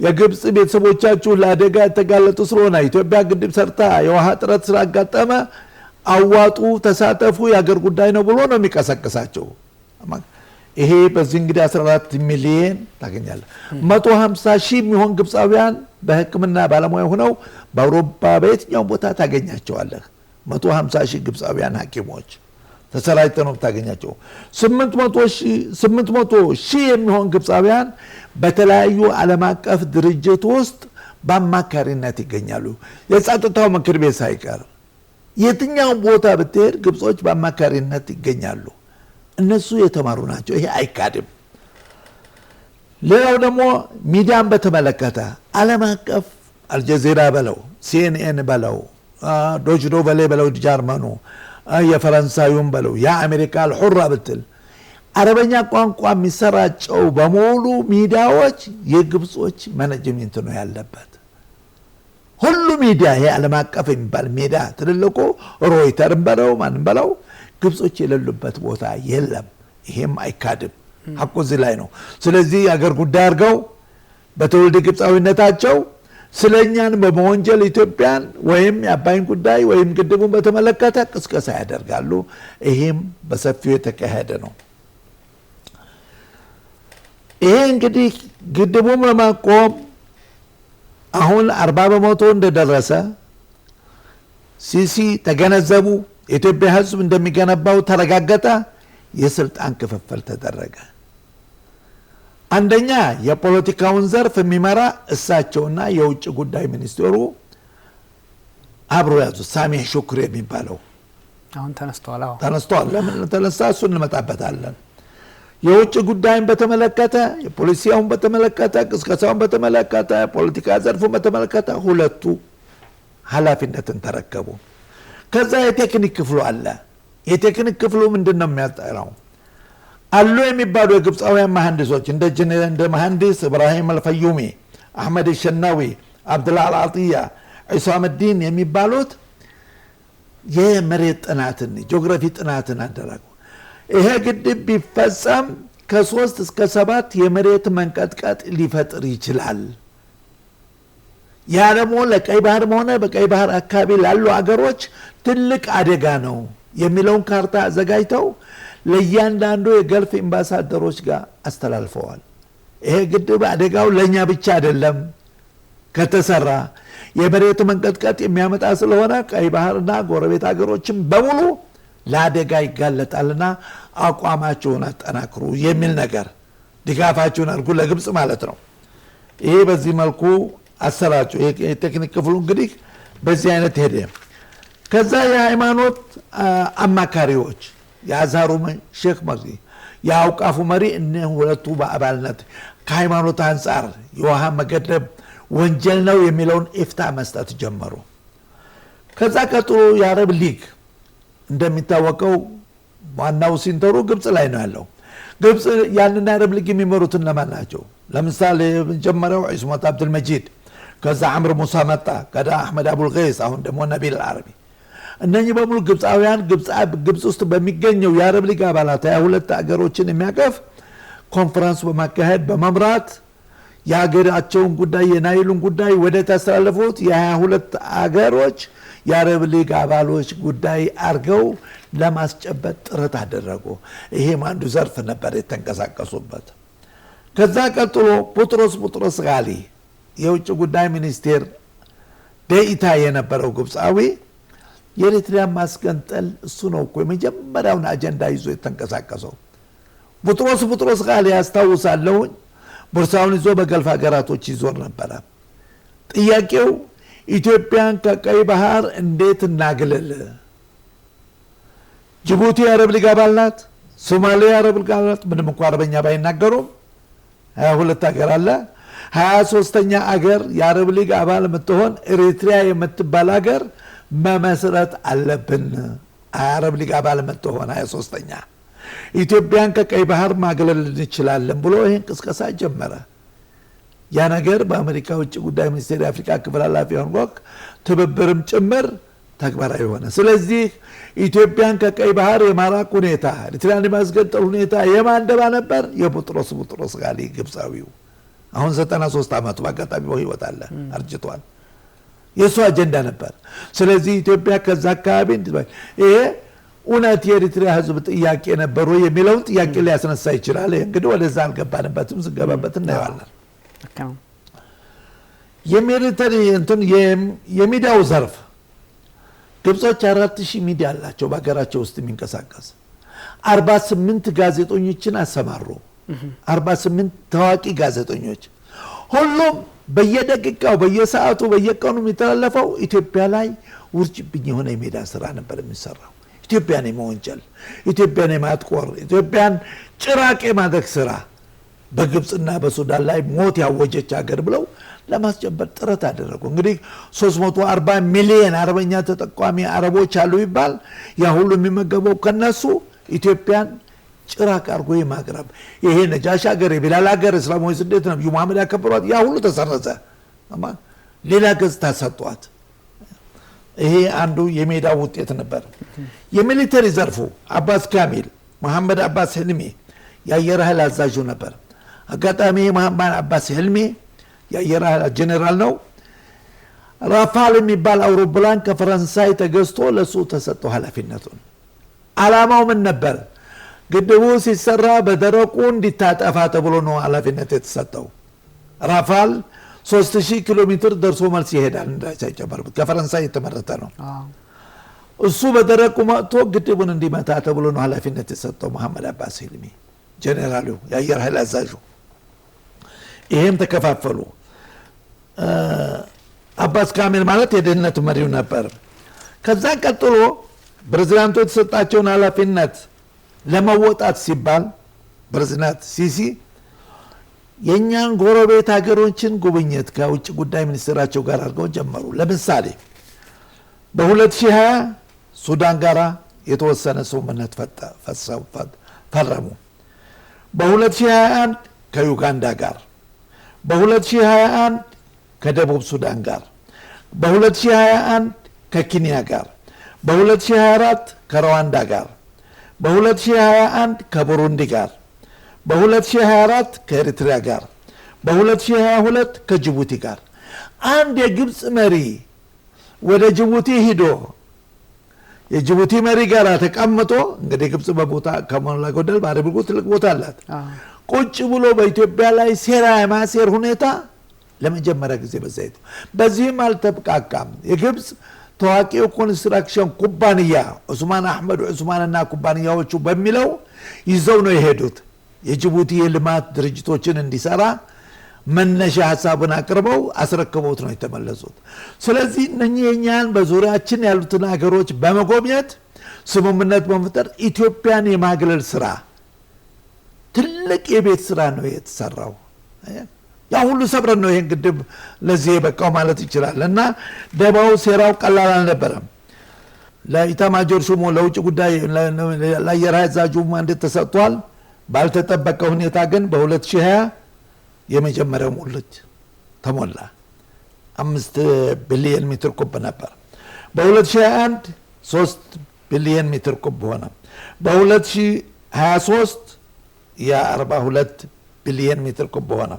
[SPEAKER 2] የግብፅ ቤተሰቦቻችሁ ለአደጋ የተጋለጡ ስለሆነ ኢትዮጵያ ግድብ ሰርታ የውሃ እጥረት ስላጋጠመ አዋጡ፣ ተሳተፉ፣ የሀገር ጉዳይ ነው ብሎ ነው የሚቀሰቅሳቸው። ይሄ በዚህ እንግዲህ 14 ሚሊዮን ታገኛለህ። 150 ሺህ የሚሆን ግብፃውያን በሕክምና ባለሙያ ሆነው በአውሮፓ በየትኛውም ቦታ ታገኛቸዋለህ። 150 ሺህ ግብፃውያን ሐኪሞች ተሰራጭተው ነው ታገኛቸው። 800 ሺህ የሚሆን ግብፃውያን በተለያዩ ዓለም አቀፍ ድርጅት ውስጥ በአማካሪነት ይገኛሉ። የጸጥታው ምክር ቤት ሳይቀር የትኛውም ቦታ ብትሄድ ግብጾች በአማካሪነት ይገኛሉ። እነሱ የተማሩ ናቸው። ይሄ አይካድም። ሌላው ደግሞ ሚዲያን በተመለከተ ዓለም አቀፍ አልጀዚራ በለው ሲኤንኤን በለው ዶችዶ ቨሌ በለው ጀርመኑ የፈረንሳዩም በለው የአሜሪካ አልሑራ ብትል አረበኛ ቋንቋ የሚሰራጨው በሙሉ ሚዲያዎች የግብጾች ማኔጅመንት ነው ያለበት። ሁሉ ሚዲያ ይሄ ዓለም አቀፍ የሚባል ሚዲያ ትልልቁ ሮይተርም በለው ማንም በለው ግብጾች የሌሉበት ቦታ የለም። ይሄም አይካድም። ሐቁ እዚህ ላይ ነው። ስለዚህ አገር ጉዳይ አድርገው በትውልድ ግብጻዊነታቸው ስለኛን በመወንጀል ኢትዮጵያን ወይም የአባይን ጉዳይ ወይም ግድቡን በተመለከተ ቅስቀሳ ያደርጋሉ። ይሄም በሰፊው የተካሄደ ነው። ይሄ እንግዲህ ግድቡን ለማቆም አሁን 40% እንደደረሰ ሲሲ ተገነዘቡ። የኢትዮጵያ ሕዝብ እንደሚገነባው ተረጋገጠ። የስልጣን ክፍፍል ተደረገ። አንደኛ የፖለቲካውን ዘርፍ የሚመራ እሳቸውና የውጭ ጉዳይ ሚኒስትሩ አብሮ ያዙ። ሳሚህ ሹክሪ የሚባለው
[SPEAKER 1] አሁን
[SPEAKER 2] ተነስተዋል። ለምን ተነሳ? እሱ እንመጣበታለን። የውጭ ጉዳይን በተመለከተ የፖሊሲውን በተመለከተ ቅስቀሳውን በተመለከተ ፖለቲካ ዘርፉን በተመለከተ ሁለቱ ኃላፊነትን ተረከቡ። ከዛ የቴክኒክ ክፍሉ አለ። የቴክኒክ ክፍሉ ምንድነው የሚያጠራው? አሉ የሚባሉ የግብፃውያን መሐንዲሶች እንደ መሐንዲስ ኢብራሂም አልፈዩሚ፣ አህመድ ሸናዊ፣ አብዱላህ አልዓጢያ፣ ዒሳም ዲን የሚባሉት የመሬት ጥናትን ጂኦግራፊ ጥናትን አደረጉ። ይሄ ግድብ ቢፈጸም ከ3 እስከ 7 የመሬት መንቀጥቀጥ ሊፈጥር ይችላል። ያ ደግሞ ለቀይ ባህርም ሆነ በቀይ ባህር አካባቢ ላሉ አገሮች ትልቅ አደጋ ነው የሚለውን ካርታ አዘጋጅተው ለእያንዳንዱ የገልፍ አምባሳደሮች ጋር አስተላልፈዋል። ይሄ ግድብ አደጋው ለኛ ብቻ አይደለም፣ ከተሰራ የመሬት መንቀጥቀጥ የሚያመጣ ስለሆነ ቀይ ባህርና ጎረቤት አገሮችም በሙሉ ለአደጋ ይጋለጣልና አቋማቸውን አጠናክሩ የሚል ነገር ድጋፋቸውን አድርጉ፣ ለግብጽ ማለት ነው። ይሄ በዚህ መልኩ አሰራጩ። የቴክኒክ ክፍሉ እንግዲህ በዚህ አይነት ሄደ። ከዛ የሃይማኖት አማካሪዎች የአዝሃሩ ሼክ መሪ የአውቃፉ መሪ እነዚህ ሁለቱ በአባልነት ከሃይማኖት አንጻር የውሃ መገደብ ወንጀል ነው የሚለውን ኢፍታ መስጠት ጀመሩ። ከዛ ቀጥሎ የአረብ ሊግ እንደሚታወቀው ዋናው ሲንተሩ ግብጽ ላይ ነው ያለው። ግብጽ ያንን የአረብ ሊግ የሚመሩት እነማን ናቸው? ለምሳሌ መጀመሪያው ዒስመት አብዱልመጂድ፣ ከዛ አምር ሙሳ መጣ፣ ከዛ አሕመድ አቡልገይስ፣ አሁን ደግሞ ነቢል አልዓረቢ። እነኚህ በሙሉ ግብፃውያን ግብጽ ውስጥ በሚገኘው የአረብ ሊግ አባላት 22 አገሮችን የሚያቀፍ ኮንፈረንስ በማካሄድ በመምራት የሀገራቸውን ጉዳይ የናይሉን ጉዳይ ወደ ተስተላለፉት የ22 አገሮች የአረብ ሊግ አባሎች ጉዳይ አርገው ለማስጨበጥ ጥረት አደረጉ። ይሄም አንዱ ዘርፍ ነበር የተንቀሳቀሱበት። ከዛ ቀጥሎ ቡጥሮስ ጋሊ የውጭ ጉዳይ ሚኒስቴር ደኢታ የነበረው ግብፃዊ የኤርትራ ማስገንጠል እሱ ነው እኮ የመጀመሪያውን አጀንዳ ይዞ የተንቀሳቀሰው። ቡጥሮስ ጋሊ ያስታውሳለሁ፣ ቦርሳውን ይዞ በገልፍ ሀገራቶች ይዞር ነበረ። ጥያቄው ኢትዮጵያን ከቀይ ባህር እንዴት እናግልል? ጅቡቲ የአረብ ሊግ አባል ናት፣ ሶማሊያ የአረብ ሊግ አባል ናት። ምንም እንኳ አረበኛ ባይናገሩም 22 ሀገር አለ። 23ኛ አገር የአረብ ሊግ አባል የምትሆን ኤሪትሪያ የምትባል ሀገር መመስረት አለብን። አረብ ሊግ አባል የምትሆን 23ኛ ኢትዮጵያን ከቀይ ባህር ማግለል እንችላለን ብሎ ይህን ቅስቀሳ ጀመረ። ያ ነገር በአሜሪካ ውጭ ጉዳይ ሚኒስቴር የአፍሪካ ክፍል ኃላፊ ሆንጎክ ትብብርም ጭምር ተግባራዊ ሆነ። ስለዚህ ኢትዮጵያን ከቀይ ባህር የማራቅ ሁኔታ፣ ኤርትራን የማስገንጠል ሁኔታ የማንደባ ነበር የቡጥሮስ ጋሊ ግብፃዊው። አሁን 93 ዓመቱ በአጋጣሚ በህይወት አለ፣ አርጅቷል። የእሱ አጀንዳ ነበር። ስለዚህ ኢትዮጵያ ከዛ አካባቢ ይሄ እውነት የኤርትራ ህዝብ ጥያቄ ነበሩ የሚለውን ጥያቄ ሊያስነሳ ይችላል። እንግዲህ ወደዛ አልገባንበትም፣ ስንገባበት እናየዋለን። የሚሊተሪ የሚዲያው ዘርፍ ግብጾች 4000 ሚዲያ አላቸው በሀገራቸው ውስጥ የሚንቀሳቀስ 48 ጋዜጠኞችን አሰማሩ። 48 ታዋቂ ጋዜጠኞች፣ ሁሉም በየደቂቃው በየሰዓቱ በየቀኑ የሚተላለፈው ኢትዮጵያ ላይ ውርጅብኝ የሆነ የሜዳ ስራ ነበር የሚሰራው። ኢትዮጵያን የመወንጀል፣ ኢትዮጵያን የማጥቆር፣ ኢትዮጵያን ጭራቅ የማድረግ ስራ በግብጽና በሱዳን ላይ ሞት ያወጀች ሀገር ብለው ለማስጨበጥ ጥረት አደረጉ። እንግዲህ 340 ሚሊዮን አረበኛ ተጠቋሚ አረቦች አሉ ይባል ያ ሁሉ የሚመገበው ከነሱ ኢትዮጵያን ጭራቅ አድርጎ የማቅረብ ይሄ ነጃሽ ሀገር የቢላል ሀገር እስላማዊ ስደት ነብዩ መሐመድ ያከበሯት ያ ሁሉ ተሰረዘ። ሌላ ገጽታ ሰጧት። ይሄ አንዱ የሜዳ ውጤት ነበር። የሚሊተሪ ዘርፉ አባስ ካሚል መሐመድ አባስ ህልሜ የአየር ኃይል አዛዡ ነበር። አጋጣሚ መሐመድ አባስ ህልሜ የአየር ኃይል ጄኔራል ነው። ራፋል የሚባል አውሮፕላን ከፈረንሳይ ተገዝቶ ለሱ ተሰጠው ኃላፊነቱን። አላማው ምን ነበር? ግድቡ ሲሰራ በደረቁ እንዲታጠፋ ተብሎ ነው ኃላፊነት የተሰጠው። ራፋል 3000 ኪሎ ሜትር ደርሶ መልስ ይሄዳል። እንዳይጨመርበት ከፈረንሳይ የተመረተ ነው። እሱ በደረቁ መጥቶ ግድቡን እንዲመታ ተብሎ ነው ኃላፊነት የተሰጠው መሐመድ አባስ ህልሜ ጄኔራሉ የአየር ኃይል አዛዡ። ይሄም ተከፋፈሉ። አባስ ካሚል ማለት የደህንነት መሪው ነበር። ከዛ ቀጥሎ ፕሬዝዳንቱ የተሰጣቸውን ኃላፊነት ለመወጣት ሲባል ፕሬዝዳንት ሲሲ የኛን ጎረቤት ሀገሮችን ጉብኝት ከውጭ ጉዳይ ሚኒስትራቸው ጋር አድርገው ጀመሩ። ለምሳሌ በ2020 ሱዳን ጋራ የተወሰነ ስምምነት ፈረሙ። በ2021 ከዩጋንዳ ጋር፣ በ2021 ከደቡብ ሱዳን ጋር፣ በ2021 ከኬንያ ጋር፣ በ2024 ከሩዋንዳ ጋር፣ በ2021 ከቡሩንዲ ጋር፣ በ2024 ከኤርትራ ጋር፣ በ2022 ከጅቡቲ ጋር። አንድ የግብፅ መሪ ወደ ጅቡቲ ሂዶ የጅቡቲ መሪ ጋር ተቀምጦ እንግዲህ ግብፅ በቦታ ከሞላ ጎደል ባረብቁ ትልቅ ቦታ አላት። ቁጭ ብሎ በኢትዮጵያ ላይ ሴራ የማሴር ሁኔታ ለመጀመሪያ ጊዜ በዛይቱ። በዚህም አልተብቃቃም። የግብፅ ታዋቂው ኮንስትራክሽን ኩባንያ ዑስማን አህመድ ዑስማንና ኩባንያዎቹ በሚለው ይዘው ነው የሄዱት። የጅቡቲ የልማት ድርጅቶችን እንዲሰራ መነሻ ሐሳቡን አቅርበው አስረክበውት ነው የተመለሱት። ስለዚህ እነኚህ የኛን በዙሪያችን ያሉትን ሀገሮች በመጎብኘት ስምምነት በመፍጠር ኢትዮጵያን የማግለል ስራ ትልቅ የቤት ስራ ነው የተሰራው። ያ ሁሉ ሰብረን ነው ይሄን ግድብ ለዚህ የበቃው ማለት ይችላል። እና ደባው ሴራው ቀላል አልነበረም። ለኢታማጆር ሹሙ ለውጭ ጉዳይ ለአየር ኃይል አዛዡ ማንዴት ተሰጥቷል። ባልተጠበቀ ሁኔታ ግን በ2020 የመጀመሪያው ሙልት ተሞላ። 5 ቢሊዮን ሜትር ኩብ ነበር። በ2021 3 ቢሊዮን ሜትር ኩብ ሆነ። በ2023 የ42 ቢሊዮን ሜትር ኩብ ሆነ።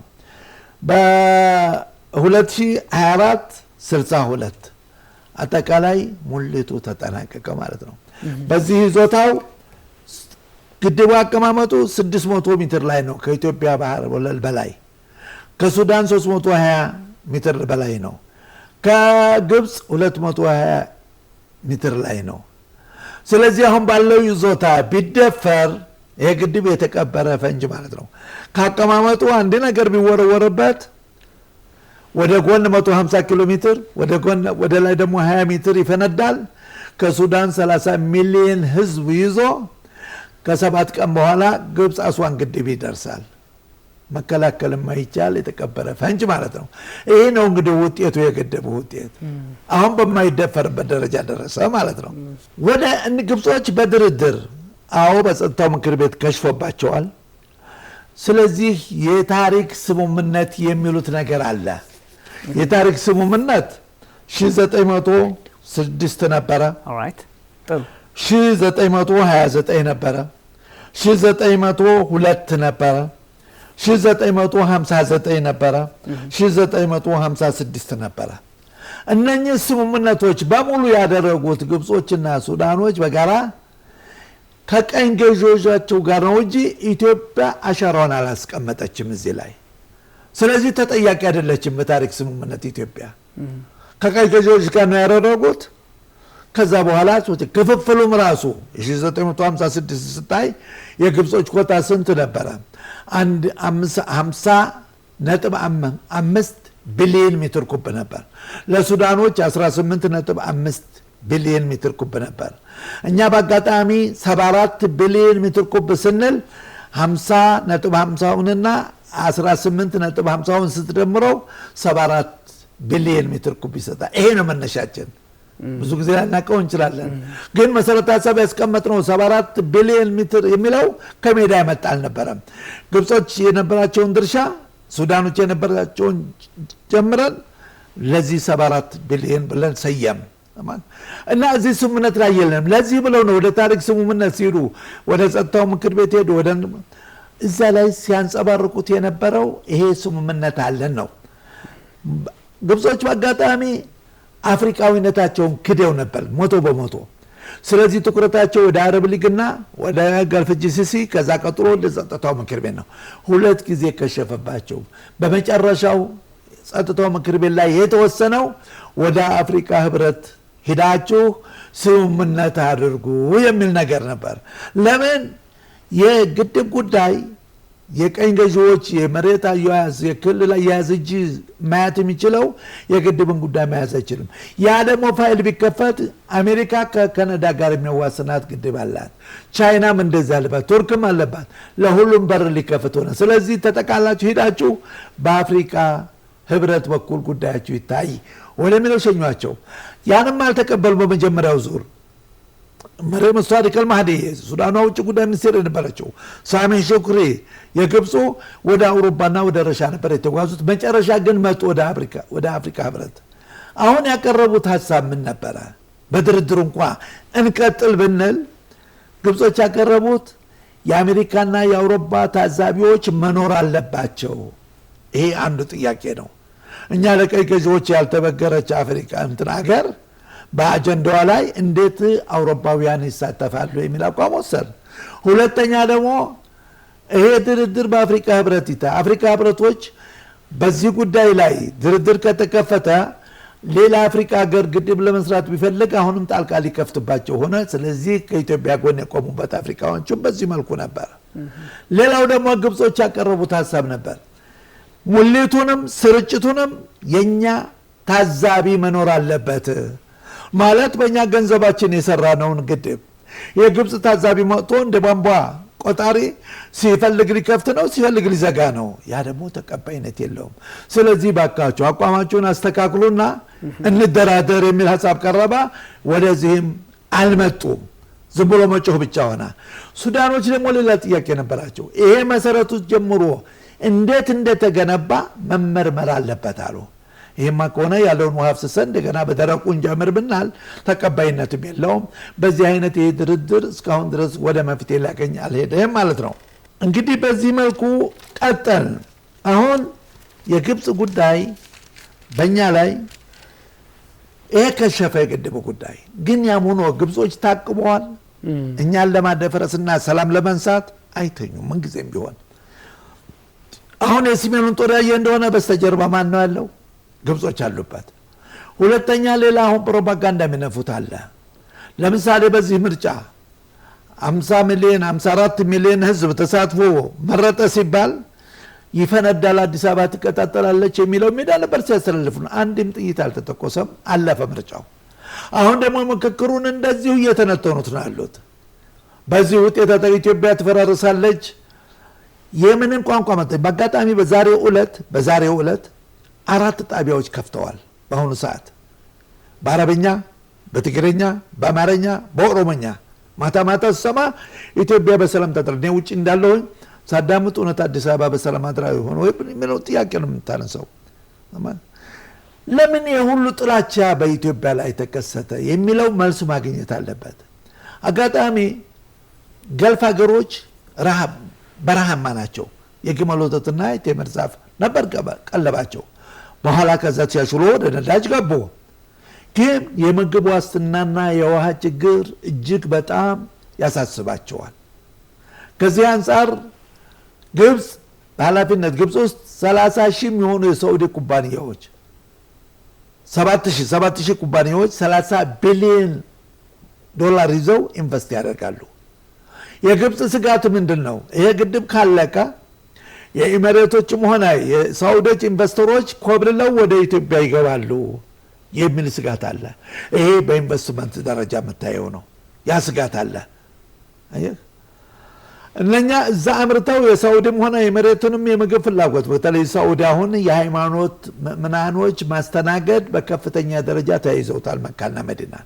[SPEAKER 2] በ2024 62 አጠቃላይ ሙልቱ ተጠናቀቀ ማለት ነው። በዚህ ይዞታው ግድቡ አቀማመጡ 600 ሜትር ላይ ነው ከኢትዮጵያ ባህር ወለል በላይ፣ ከሱዳን 320 ሜትር በላይ ነው፣ ከግብፅ 220 ሜትር ላይ ነው። ስለዚህ አሁን ባለው ይዞታ ቢደፈር ይሄ ግድብ የተቀበረ ፈንጅ ማለት ነው። ካቀማመጡ አንድ ነገር ቢወረወርበት ወደ ጎን 150 ኪሎ ሜትር ወደ ላይ ደግሞ 20 ሜትር ይፈነዳል። ከሱዳን 30 ሚሊዮን ህዝብ ይዞ ከ7 ቀን በኋላ ግብፅ አስዋን ግድብ ይደርሳል። መከላከል የማይቻል የተቀበረ ፈንጅ ማለት ነው። ይሄ ነው እንግዲህ ውጤቱ፣ የግድቡ ውጤት አሁን በማይደፈርበት ደረጃ ደረሰ ማለት ነው። ወደ ግብጾች በድርድር በጸጥታው ምክር ቤት ከሽፎባቸዋል። ስለዚህ የታሪክ ስምምነት የሚሉት ነገር አለ። የታሪክ ስምምነት 1906 ነበረ፣ 1929 ነበረ፣ 1902 ነበረ፣ 1959 ነበረ፣ 1956 ነበረ። እነኚህ ስምምነቶች በሙሉ ያደረጉት ግብጾችና ሱዳኖች በጋራ ከቀኝ ገዢዎቻቸው ጋር ነው እንጂ ኢትዮጵያ አሻራዋን አላስቀመጠችም እዚህ ላይ። ስለዚህ ተጠያቂ አይደለችም በታሪክ ስምምነት ኢትዮጵያ። ከቀኝ ገዢዎች ጋር ነው ያደረጉት። ከዛ በኋላ ክፍፍሉም ራሱ 1956 ስታይ የግብጾች ኮታ ስንት ነበረ? 50.5 ቢሊዮን ሜትር ኩብ ነበር። ለሱዳኖች 18.5 ቢሊዮን ሜትር ኩብ ነበር። እኛ በአጋጣሚ 74 ቢሊዮን ሜትር ኩብ ስንል 50.50ና 18.50ውን ስትደምረው 74 ቢሊዮን ሜትር ኩብ ይሰጣል። ይሄ ነው መነሻችን። ብዙ ጊዜ ላናቀው እንችላለን፣ ግን መሰረተ ሀሳብ ያስቀመጥነው 74 ቢሊዮን ሜትር የሚለው ከሜዳ የመጣ አልነበረም። ግብጾች የነበራቸውን ድርሻ፣ ሱዳኖች የነበራቸውን ጀምረን ለዚህ 74 ቢሊዮን ብለን ሰየም እና እዚህ ስምምነት ላይ የለንም። ለዚህ ብለው ነው ወደ ታሪክ ስምምነት ሲሄዱ ወደ ጸጥታው ምክር ቤት ሄዱ። ወደ እዛ ላይ ሲያንጸባርቁት የነበረው ይሄ ስምምነት አለን ነው። ግብጾች በአጋጣሚ አፍሪካዊነታቸውን ክደው ነበር ሞቶ በሞቶ። ስለዚህ ትኩረታቸው ወደ አረብ ሊግና ወደ ገልፍ ጂሲሲ ከዛ ቀጥሎ ወደ ጸጥታው ምክር ቤት ነው። ሁለት ጊዜ ከሸፈባቸው። በመጨረሻው ጸጥታው ምክር ቤት ላይ የተወሰነው ወደ አፍሪካ ህብረት ሄዳችሁ ስምምነት አድርጉ የሚል ነገር ነበር። ለምን? የግድብ ጉዳይ የቀኝ ገዢዎች የመሬት አያያዝ የክልል አያያዝ እጅ ማየት የሚችለው የግድብን ጉዳይ መያዝ አይችልም። ያ ደግሞ ፋይል ቢከፈት አሜሪካ ከካናዳ ጋር የሚያዋስናት ግድብ አላት፣ ቻይናም እንደዛ አለባት፣ ቱርክም አለባት። ለሁሉም በር ሊከፍት ሆነ። ስለዚህ ተጠቃላችሁ ሄዳችሁ በአፍሪካ ህብረት በኩል ጉዳያችሁ ይታይ ወደሚለው ሸኟቸው። ያንም አልተቀበሉ። በመጀመሪያው ዙር መሪየም ሳዲቅ አልማህዲ ሱዳኗ ውጭ ጉዳይ ሚኒስቴር የነበረችው ሳሜ ሹክሪ የግብፁ ወደ አውሮፓና ወደ ረሻ ነበር የተጓዙት። መጨረሻ ግን መጡ ወደ አፍሪካ ህብረት። አሁን ያቀረቡት ሀሳብ ምን ነበረ? በድርድሩ እንኳ እንቀጥል ብንል ግብጾች ያቀረቡት የአሜሪካና የአውሮፓ ታዛቢዎች መኖር አለባቸው። ይሄ አንዱ ጥያቄ ነው። እኛ ለቀይ ገዢዎች ያልተበገረች አፍሪካ እንትን ሀገር በአጀንዳዋ ላይ እንዴት አውሮፓውያን ይሳተፋሉ የሚል አቋም ወሰድ። ሁለተኛ ደግሞ ይሄ ድርድር በአፍሪካ ህብረት አፍሪካ ህብረቶች በዚህ ጉዳይ ላይ ድርድር ከተከፈተ ሌላ አፍሪካ ሀገር ግድብ ለመስራት ቢፈልግ አሁንም ጣልቃ ሊከፍትባቸው ሆነ። ስለዚህ ከኢትዮጵያ ጎን የቆሙበት አፍሪካዎችም በዚህ መልኩ ነበር። ሌላው ደግሞ ግብጾች ያቀረቡት ሀሳብ ነበር። ሙሌቱንም ስርጭቱንም የኛ ታዛቢ መኖር አለበት ማለት በእኛ ገንዘባችን የሰራነውን ግድብ የግብፅ ታዛቢ መጥቶ እንደ ቧንቧ ቆጣሪ ሲፈልግ ሊከፍት ነው፣ ሲፈልግ ሊዘጋ ነው። ያ ደግሞ ተቀባይነት የለውም። ስለዚህ ባካችሁ አቋማችሁን አስተካክሉና እንደራደር የሚል ሀሳብ ቀረበ። ወደዚህም አልመጡም። ዝም ብሎ መጮህ ብቻ ሆነ። ሱዳኖች ደግሞ ሌላ ጥያቄ ነበራቸው። ይሄ መሰረቱ ጀምሮ እንዴት እንደተገነባ መመርመር አለበት አሉ። ይሄማ ከሆነ ያለውን ውሃ አፍስሰን እንደገና በደረቁ እንጀምር ብናል ተቀባይነትም የለውም። በዚህ አይነት ይሄ ድርድር እስካሁን ድረስ ወደ መፍትሄ ሊያገኝ አልሄደም ማለት ነው። እንግዲህ በዚህ መልኩ ቀጠል። አሁን የግብፅ ጉዳይ በእኛ ላይ ይሄ ከሸፈ። የግድቡ ጉዳይ ግን ያም ሆኖ ግብጾች ታቅበዋል። እኛን ለማደፈረስና ሰላም ለመንሳት አይተኙም ምንጊዜም ቢሆን። አሁን የሰሜኑን ጦር ያየ እንደሆነ በስተጀርባ ማን ነው ያለው? ግብጾች አሉበት። ሁለተኛ ሌላ አሁን ፕሮፓጋንዳ የሚነፉት አለ። ለምሳሌ በዚህ ምርጫ 50 ሚሊዮን 54 ሚሊዮን ህዝብ ተሳትፎ መረጠ ሲባል ይፈነዳል፣ አዲስ አበባ ትቀጣጠላለች የሚለው ሜዳ ነበር ሲያስተላልፉ። አንድም ጥይት አልተተኮሰም፣ አለፈ ምርጫው። አሁን ደግሞ ምክክሩን እንደዚሁ እየተነተኑት ነው ያሉት። በዚህ ውጤት ኢትዮጵያ ትፈራርሳለች የምንን ቋንቋ መጣ። በአጋጣሚ በዛሬው ዕለት 4 ጣቢያዎች ከፍተዋል። በአሁኑ ሰዓት በአረብኛ፣ በትግርኛ፣ በአማርኛ፣ በኦሮሞኛ ማታ ማታ ሰማ ኢትዮጵያ በሰላም ተጠር ነው። ውጪ እንዳለሁኝ ሳዳምጥ እውነት አዲስ አበባ በሰላም አድራዊ ሆኖ ምን ጥያቄ ነው የምታነሳው? ለምን የሁሉ ጥላቻ በኢትዮጵያ ላይ ተከሰተ የሚለው መልስ ማግኘት አለበት። አጋጣሚ ገልፍ ሀገሮች በረሃማ ናቸው። የግመል ወተትና የቴምር ዛፍ ነበር ቀለባቸው። በኋላ ከዛ ሲያሽሎ ወደ ነዳጅ ገቡ። ግን የምግብ ዋስትናና የውሃ ችግር እጅግ በጣም ያሳስባቸዋል። ከዚህ አንጻር ግብፅ በኃላፊነት ግብፅ ውስጥ 30 ሺህ የሚሆኑ የሳዑዲ ኩባንያዎች 7,000 ኩባንያዎች 30 ቢሊዮን ዶላር ይዘው ኢንቨስት ያደርጋሉ። የግብፅ ስጋት ምንድን ነው? ይሄ ግድብ ካለቀ የኢሚሬቶችም ሆነ የሳዑዲዎች ኢንቨስተሮች ኮብልለው ወደ ኢትዮጵያ ይገባሉ የሚል ስጋት አለ። ይሄ በኢንቨስትመንት ደረጃ የምታየው ነው። ያ ስጋት አለ። እነኛ እዛ አምርተው የሳውዲም ሆነ የመሬቱንም የምግብ ፍላጎት በተለይ ሳውዲ አሁን የሃይማኖት ምዕመናኖች ማስተናገድ በከፍተኛ ደረጃ ተያይዘውታል መካና መዲናን።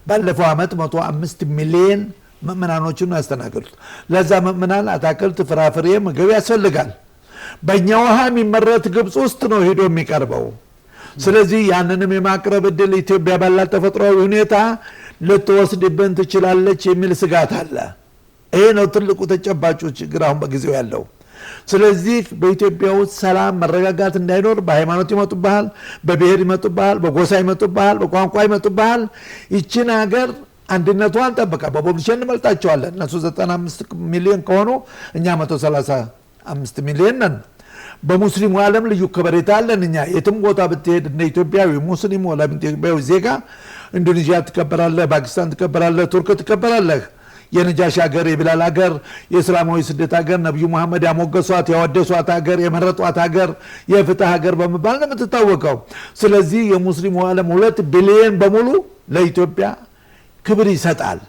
[SPEAKER 2] ባለፈው ዓመት 105 ሚሊዮን ምዕመናኖችን ያስተናገዱት። ለዛ ምዕመናን አትክልት፣ ፍራፍሬ፣ ምግብ ያስፈልጋል። በእኛ ውሃ የሚመረት ግብፅ ውስጥ ነው ሄዶ የሚቀርበው። ስለዚህ ያንንም የማቅረብ እድል ኢትዮጵያ ባላት ተፈጥሯዊ ሁኔታ ልትወስድብን ትችላለች የሚል ስጋት አለ። ይሄ ነው ትልቁ ተጨባጩ ችግር አሁን በጊዜው ያለው። ስለዚህ በኢትዮጵያ ውስጥ ሰላም መረጋጋት እንዳይኖር በሃይማኖት ይመጡብሃል፣ በብሔር ይመጡብሃል፣ በጎሳ ይመጡብሃል፣ በቋንቋ ይመጡብሃል። ይችን ሀገር አንድነቷን ጠብቃ በፖፑሌሽን እንመልጣቸዋለን። እነሱ 95 ሚሊዮን ከሆኑ እኛ 135 ሚሊዮን ነን። በሙስሊሙ ዓለም ልዩ ከበሬታ አለን። እኛ የትም ቦታ ብትሄድ እንደ ኢትዮጵያዊ ሙስሊም ወላ ኢትዮጵያዊ ዜጋ ኢንዶኔዥያ ትከበራለህ፣ ፓኪስታን ትከበራለህ፣ ቱርክ ትከበራለህ። የነጃሽ ሀገር፣ የቢላል ሀገር፣ የእስላማዊ ስደት ሀገር፣ ነቢዩ መሐመድ ያሞገሷት ያወደሷት ሀገር፣ የመረጧት ሀገር፣ የፍትህ ሀገር በመባል ነው የምትታወቀው። ስለዚህ የሙስሊሙ ዓለም 2 ቢሊዮን በሙሉ ለኢትዮጵያ ክብር ይሰጣል።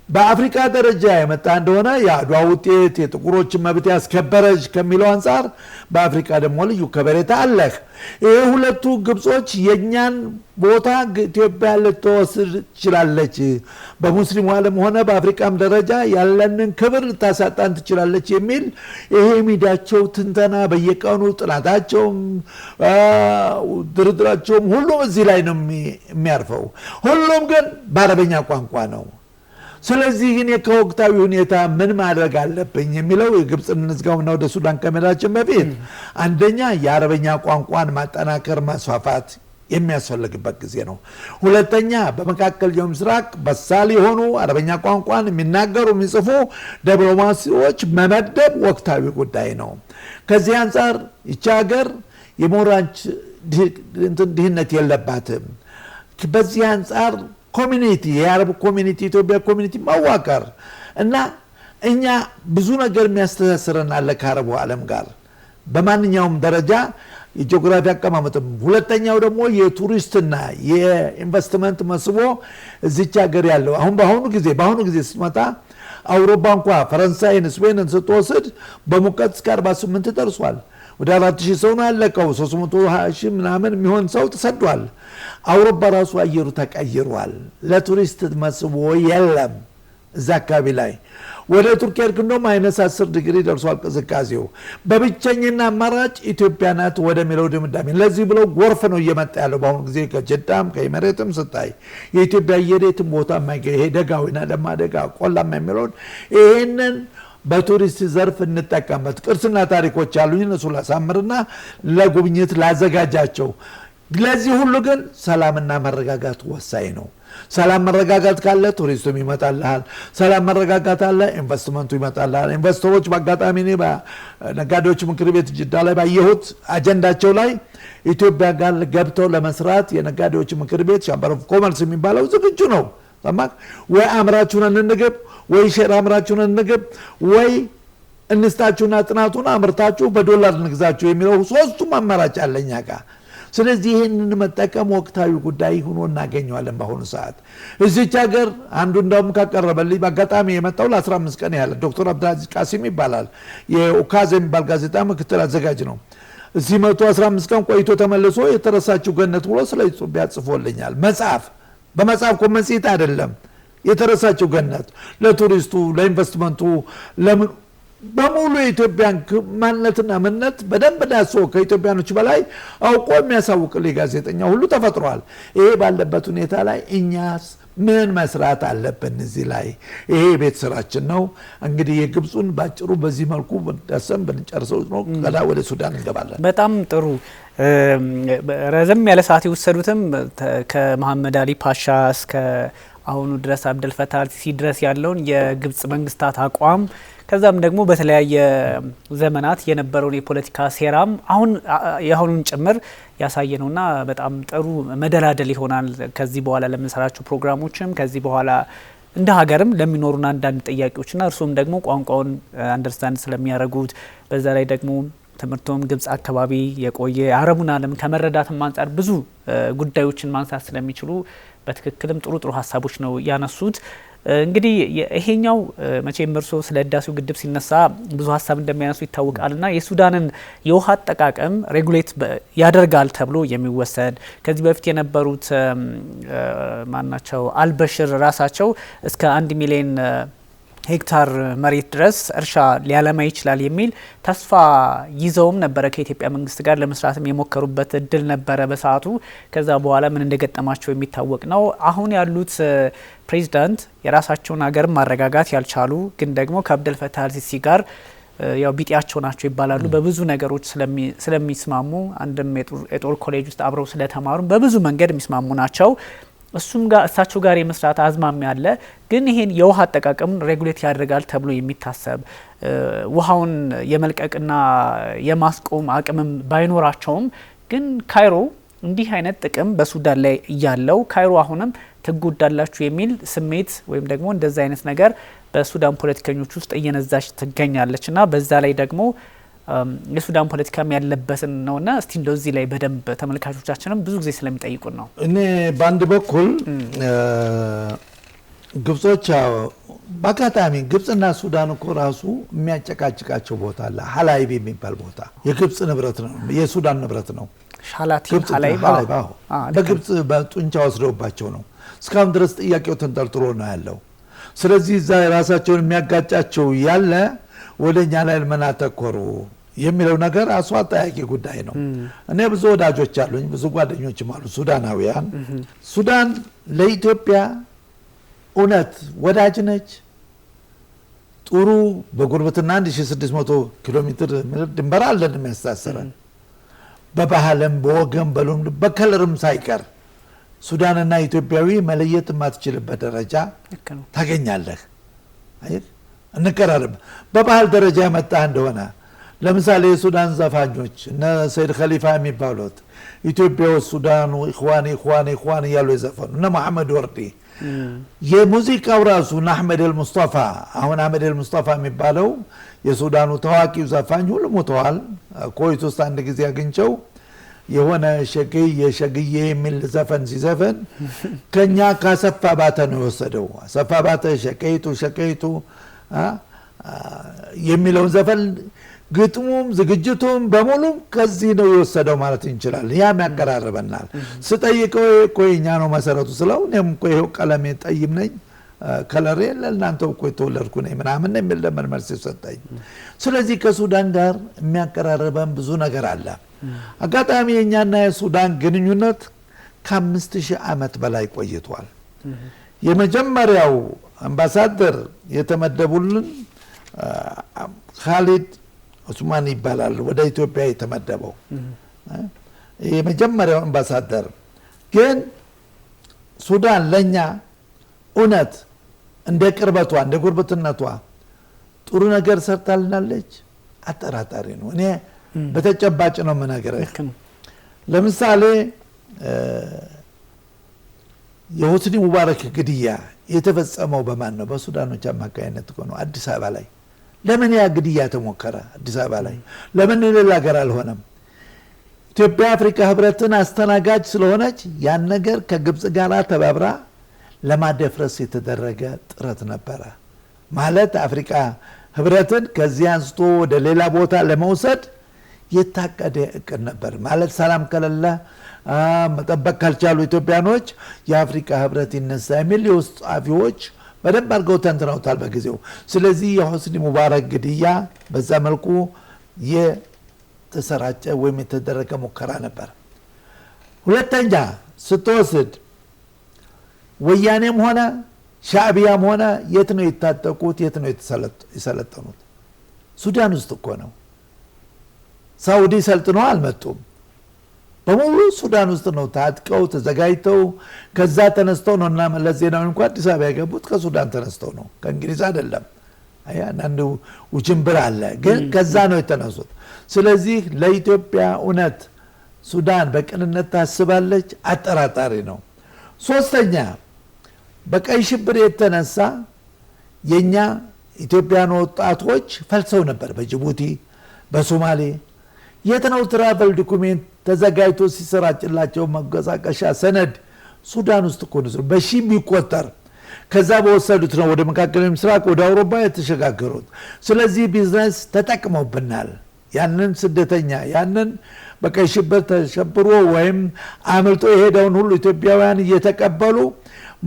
[SPEAKER 2] በአፍሪካ ደረጃ የመጣ እንደሆነ የአድዋ ውጤት የጥቁሮችን መብት ያስከበረች ከሚለው አንጻር በአፍሪካ ደግሞ ልዩ ከበሬታ አለህ። ይህ ሁለቱ ግብጾች የእኛን ቦታ ኢትዮጵያ ልትወስድ ትችላለች፣ በሙስሊሙ ዓለም ሆነ በአፍሪካም ደረጃ ያለንን ክብር ልታሳጣን ትችላለች የሚል ይሄ ሚዲያቸው ትንተና በየቀኑ ጥናታቸውም ድርድራቸውም ሁሉም እዚህ ላይ ነው የሚያርፈው። ሁሉም ግን በአረበኛ ቋንቋ ነው። ስለዚህ ግን ከወቅታዊ ሁኔታ ምን ማድረግ አለብኝ የሚለው የግብፅን እንዝጋውና ወደ ሱዳን ከመሄዳችን በፊት አንደኛ የአረበኛ ቋንቋን ማጠናከር ማስፋፋት የሚያስፈልግበት ጊዜ ነው። ሁለተኛ በመካከለኛው ምስራቅ በሳል የሆኑ አረበኛ ቋንቋን የሚናገሩ የሚጽፉ ዲፕሎማሲዎች መመደብ ወቅታዊ ጉዳይ ነው። ከዚህ አንጻር ይቺ ሀገር የሞራል ድህነት የለባትም። በዚህ አንጻር ኮሚኒቲ የአረብ ኮሚኒቲ ኢትዮጵያ ኮሚኒቲ ማዋቀር እና እኛ ብዙ ነገር የሚያስተሳስረን አለ ከአረቡ ዓለም ጋር በማንኛውም ደረጃ የጂኦግራፊ አቀማመጥም። ሁለተኛው ደግሞ የቱሪስትና የኢንቨስትመንት መስቦ እዚች ሀገር ያለው በአሁኑ ጊዜ ስትመጣ አውሮፓ እንኳ ፈረንሳይን ስፔንን ስትወስድ በሙቀት እስከ 48 ደርሷል። ወደ 4000 ሰው ነው ያለቀው። 320,000 ምናምን የሚሆን ሰው ተሰዷል። አውሮፓ ራሱ አየሩ ተቀይሯል። ለቱሪስት መስቦ የለም እዛ አካባቢ ላይ። ወደ ቱርክ ሄድክ እንደውም -10 ዲግሪ ደርሷል ቅዝቃዜው። በብቸኝና አማራጭ ኢትዮጵያ ናት ወደሚለው ድምዳሜ ለዚህ ብለው ጎርፍ ነው እየመጣ ያለው በአሁኑ ጊዜ ከጀዳም ከኢሚሬትም ስታይ የኢትዮጵያ አየር የትም ቦታ የማይገኝ ይሄ ደጋ ወይና ደማ ደጋ ቆላማ የሚለውን ይሄንን በቱሪስት ዘርፍ እንጠቀምበት። ቅርስና ታሪኮች አሉኝ እነሱ ላሳምርና ለጉብኝት ላዘጋጃቸው። ለዚህ ሁሉ ግን ሰላምና መረጋጋት ወሳኝ ነው። ሰላም መረጋጋት ካለ ቱሪስቱም ይመጣልሃል። ሰላም መረጋጋት አለ ኢንቨስትመንቱ ይመጣልሃል። ኢንቨስተሮች በአጋጣሚ እኔ በነጋዴዎች ምክር ቤት ጅዳ ላይ ባየሁት አጀንዳቸው ላይ ኢትዮጵያ ጋር ገብተው ለመስራት የነጋዴዎች ምክር ቤት ቻምበር ኦፍ ኮመርስ የሚባለው ዝግጁ ነው። ወይ አምራችሁን እንግብ ወይ ሼር አምራችሁን እንግብ ወይ እንስታችሁና ጥናቱን አምርታችሁ በዶላር እንግዛችሁ የሚለው ሶስቱም አማራጭ አለኛ ጋር። ስለዚህ ይህንን መጠቀም ወቅታዊ ጉዳይ ሆኖ እናገኘዋለን። በአሁኑ ሰዓት እዚች ሀገር አንዱ እንደውም ካቀረበልኝ በአጋጣሚ የመጣው ለ15 ቀን ያህል ዶክተር አብዱልአዚዝ ቃሲም ይባላል የኡካዝ የሚባል ጋዜጣ ምክትል አዘጋጅ ነው። እዚህ መቶ 15 ቀን ቆይቶ ተመልሶ የተረሳችው ገነት ብሎ ስለ ኢትዮጵያ ጽፎልኛል። በመጽሐፍ እኮ መጽሔት አይደለም። የተረሳችው ገነት ለቱሪስቱ ለኢንቨስትመንቱ በሙሉ የኢትዮጵያን ማንነትና ምንነት በደንብ ዳሶ ከኢትዮጵያኖች በላይ አውቆ የሚያሳውቅልኝ ጋዜጠኛ ሁሉ ተፈጥሯል። ይሄ ባለበት ሁኔታ ላይ እኛስ ምን መስራት አለብን? እዚህ ላይ ይሄ ቤት ስራችን ነው። እንግዲህ የግብፁን ባጭሩ በዚህ መልኩ ደሰም ብንጨርሰው ነው። ከዛ ወደ ሱዳን እንገባለን።
[SPEAKER 1] በጣም ጥሩ። ረዘም ያለ ሰዓት የወሰዱትም ከመሐመድ አሊ ፓሻ እስከ አሁኑ ድረስ አብደልፈታህ አልሲሲ ድረስ ያለውን የግብፅ መንግስታት አቋም ከዛም ደግሞ በተለያየ ዘመናት የነበረውን የፖለቲካ ሴራም የአሁኑን ጭምር ያሳየ ነውና በጣም ጥሩ መደላደል ይሆናል ከዚህ በኋላ ለምንሰራቸው ፕሮግራሞችም ከዚህ በኋላ እንደ ሀገርም ለሚኖሩና አንዳንድ ጥያቄዎችና እርሱም ደግሞ ቋንቋውን አንደርስታንድ ስለሚያደርጉት በዛ ላይ ደግሞ ትምህርቱም ግብፅ አካባቢ የቆየ አረቡን ዓለም ከመረዳትም አንጻር ብዙ ጉዳዮችን ማንሳት ስለሚችሉ በትክክልም ጥሩ ሀሳቦች ነው ያነሱት። እንግዲህ ይሄኛው መቼም እርሶ ስለ ህዳሴው ግድብ ሲነሳ ብዙ ሀሳብ እንደሚያነሱ ይታወቃልና የሱዳንን የውሃ አጠቃቀም ሬጉሌት ያደርጋል ተብሎ የሚወሰድ ከዚህ በፊት የነበሩት ማናቸው አልበሽር ራሳቸው እስከ 1 ሚሊዮን ሄክታር መሬት ድረስ እርሻ ሊያለማ ይችላል የሚል ተስፋ ይዘውም ነበረ። ከኢትዮጵያ መንግስት ጋር ለመስራትም የሞከሩበት እድል ነበረ በሰዓቱ። ከዛ በኋላ ምን እንደገጠማቸው የሚታወቅ ነው። አሁን ያሉት ፕሬዚዳንት የራሳቸውን ሀገር ማረጋጋት ያልቻሉ ግን ደግሞ ከአብደል ፈታህ አልሲሲ ጋር ያው ቢጤያቸው ናቸው ይባላሉ። በብዙ ነገሮች ስለሚስማሙ አንድም የጦር ኮሌጅ ውስጥ አብረው ስለተማሩ በብዙ መንገድ የሚስማሙ ናቸው። እሳቸው ጋር የመስራት አዝማሚያ አለ። ግን ይሄን የውሃ አጠቃቀሙን ሬጉሌት ያደርጋል ተብሎ የሚታሰብ ውሃውን የመልቀቅና የማስቆም አቅምም ባይኖራቸውም ግን ካይሮ እንዲህ አይነት ጥቅም በሱዳን ላይ እያለው ካይሮ አሁንም ትጎዳላችሁ የሚል ስሜት ወይም ደግሞ እንደዛ አይነት ነገር በሱዳን ፖለቲከኞች ውስጥ እየነዛች ትገኛለች እና በዛ ላይ ደግሞ የሱዳን ፖለቲካም ያለበትን ነውና እስቲ እንደዚህ ላይ በደንብ ተመልካቾቻችንም ብዙ ጊዜ ስለሚጠይቁን ነው።
[SPEAKER 2] እኔ በአንድ በኩል ግብጾች በአጋጣሚ ግብጽና ሱዳን እኮ ራሱ የሚያጨቃጭቃቸው ቦታ አለ። ሀላይብ የሚባል ቦታ የግብጽ ንብረት ነው፣ የሱዳን ንብረት ነው።
[SPEAKER 1] ሻላቲን ሀላይብ
[SPEAKER 2] በግብጽ በጡንቻ ወስደውባቸው ነው እስካሁን ድረስ ጥያቄው ተንጠልጥሎ ነው ያለው። ስለዚህ እዛ ራሳቸውን የሚያጋጫቸው ያለ ወደኛ ላይ ምን አተኮሩ የሚለው ነገር አጠያቂ ጉዳይ ነው። እኔ ብዙ ወዳጆች አሉኝ፣ ብዙ ጓደኞችም አሉ ሱዳናውያን። ሱዳን ለኢትዮጵያ እውነት ወዳጅ ነች። ጥሩ በጉርብትና 1600 ኪሎ ሜትር ድንበር አለን የሚያስተሳስረን በባህልም በወገን በከለርም ሳይቀር ሱዳንና ኢትዮጵያዊ መለየት የማትችልበት ደረጃ ታገኛለህ። እንቀራረብ በባህል ደረጃ መጣ እንደሆነ ለምሳሌ የሱዳን ዘፋኞች እነ ሰይድ ኸሊፋ የሚባሉት ኢትዮጵያ ውስጥ ሱዳኑ ኢኽዋን እያሉ የዘፈኑ እነ መሐመድ ወርዲ የሙዚቃው ራሱ አህመድ አልሙስጠፋ አሁን አህመድ አልሙስጠፋ የሚባለው የሱዳኑ ታዋቂው ዘፋኝ ሁሉ ሞተዋል። ኮይት ውስጥ አንድ ጊዜ አግኝቸው የሆነ ሸግዬ የሚል ዘፈን ሲዘፈን ከኛ ካሰፋ ባተ ነው የወሰደው። አሰፋ ባተ ሸቀይቱ የሚለውን ዘፈን ግጥሙም ዝግጅቱም በሙሉ ከዚህ ነው የወሰደው ማለት እንችላለን። ያም ያቀራርበናል። ስጠይቀው ቆይኛ ነው መሰረቱ ስለው እኔም እኮ ይሄው ቀለሜ ጠይም ነኝ ከለሬ ለእናንተው እኮ የተወለድኩ ነኝ ምናምን የሚል ደመን መልስ ሰጠኝ። ስለዚህ ከሱዳን ጋር የሚያቀራርበን ብዙ ነገር አለ። አጋጣሚ የኛና የሱዳን ግንኙነት ከ5000 ዓመት በላይ ቆይቷል። የመጀመሪያው አምባሳደር የተመደቡልን ካሊድ ኡስማን ይባላል። ወደ ኢትዮጵያ የተመደበው የመጀመሪያው አምባሳደር ግን ሱዳን ለኛ እውነት እንደ ቅርበቷ እንደ ጉርብትነቷ ጥሩ ነገር ሰርታልናለች አጠራጣሪ ነው። እኔ በተጨባጭ ነው የምነግርህ። ለምሳሌ የሁስኒ ሙባረክ ግድያ የተፈጸመው በማን ነው? በሱዳኖች አማካይነት ነው። አዲስ አበባ ላይ ለምን ያ ግድያ ተሞከረ? አዲስ አበባ ላይ ለምን ሌላ ሀገር አልሆነም? ኢትዮጵያ አፍሪካ ህብረትን አስተናጋጅ ስለሆነች ያን ነገር ከግብጽ ጋር ተባብራ ለማደፍረስ የተደረገ ጥረት ነበረ። ማለት አፍሪካ ህብረትን ከዚህ አንስቶ ወደ ሌላ ቦታ ለመውሰድ የታቀደ እቅድ ነበር። ማለት ሰላም ከሌለ መጠበቅ ካልቻሉ ኢትዮጵያኖች የአፍሪካ ህብረት ይነሳ የሚል የውስጥ ጸሐፊዎች በደንብ አድርገው ተንትነውታል በጊዜው። ስለዚህ የሁስኒ ሙባረክ ግድያ በዛ መልኩ የተሰራጨ ወይም የተደረገ ሙከራ ነበር። ሁለተኛ ስትወስድ ወያኔም ሆነ ሻዕቢያም ሆነ የት ነው የታጠቁት? የት ነው የሰለጠኑት? ሱዳን ውስጥ እኮ ነው። ሳውዲ ሰልጥነው አልመጡም። በሙሉ ሱዳን ውስጥ ነው ታጥቀው ተዘጋጅተው ከዛ ተነስተው ነው እና መለስ ዜናዊ እንኳን አዲስ አበባ የገቡት ከሱዳን ተነስተው ነው፣ ከእንግሊዝ አይደለም። አንዳንድ ውጅንብር አለ፣ ግን ከዛ ነው የተነሱት። ስለዚህ ለኢትዮጵያ እውነት ሱዳን በቅንነት ታስባለች? አጠራጣሪ ነው። ሶስተኛ በቀይ ሽብር የተነሳ የኛ ኢትዮጵያን ወጣቶች ፈልሰው ነበር በጅቡቲ በሶማሌ። የት ነው ትራቨል ዶኩሜንት ተዘጋጅቶ ሲሰራጭላቸው መንቀሳቀሻ ሰነድ ሱዳን ውስጥ እኮ ነው በሺ የሚቆጠር ከዛ በወሰዱት ነው ወደ መካከለኛው ምስራቅ ወደ አውሮፓ የተሸጋገሩት። ስለዚህ ቢዝነስ ተጠቅመውብናል። ያንን ስደተኛ ያንን በቀይ ሽብር ተሸብሮ ወይም አምልጦ የሄደውን ሁሉ ኢትዮጵያውያን እየተቀበሉ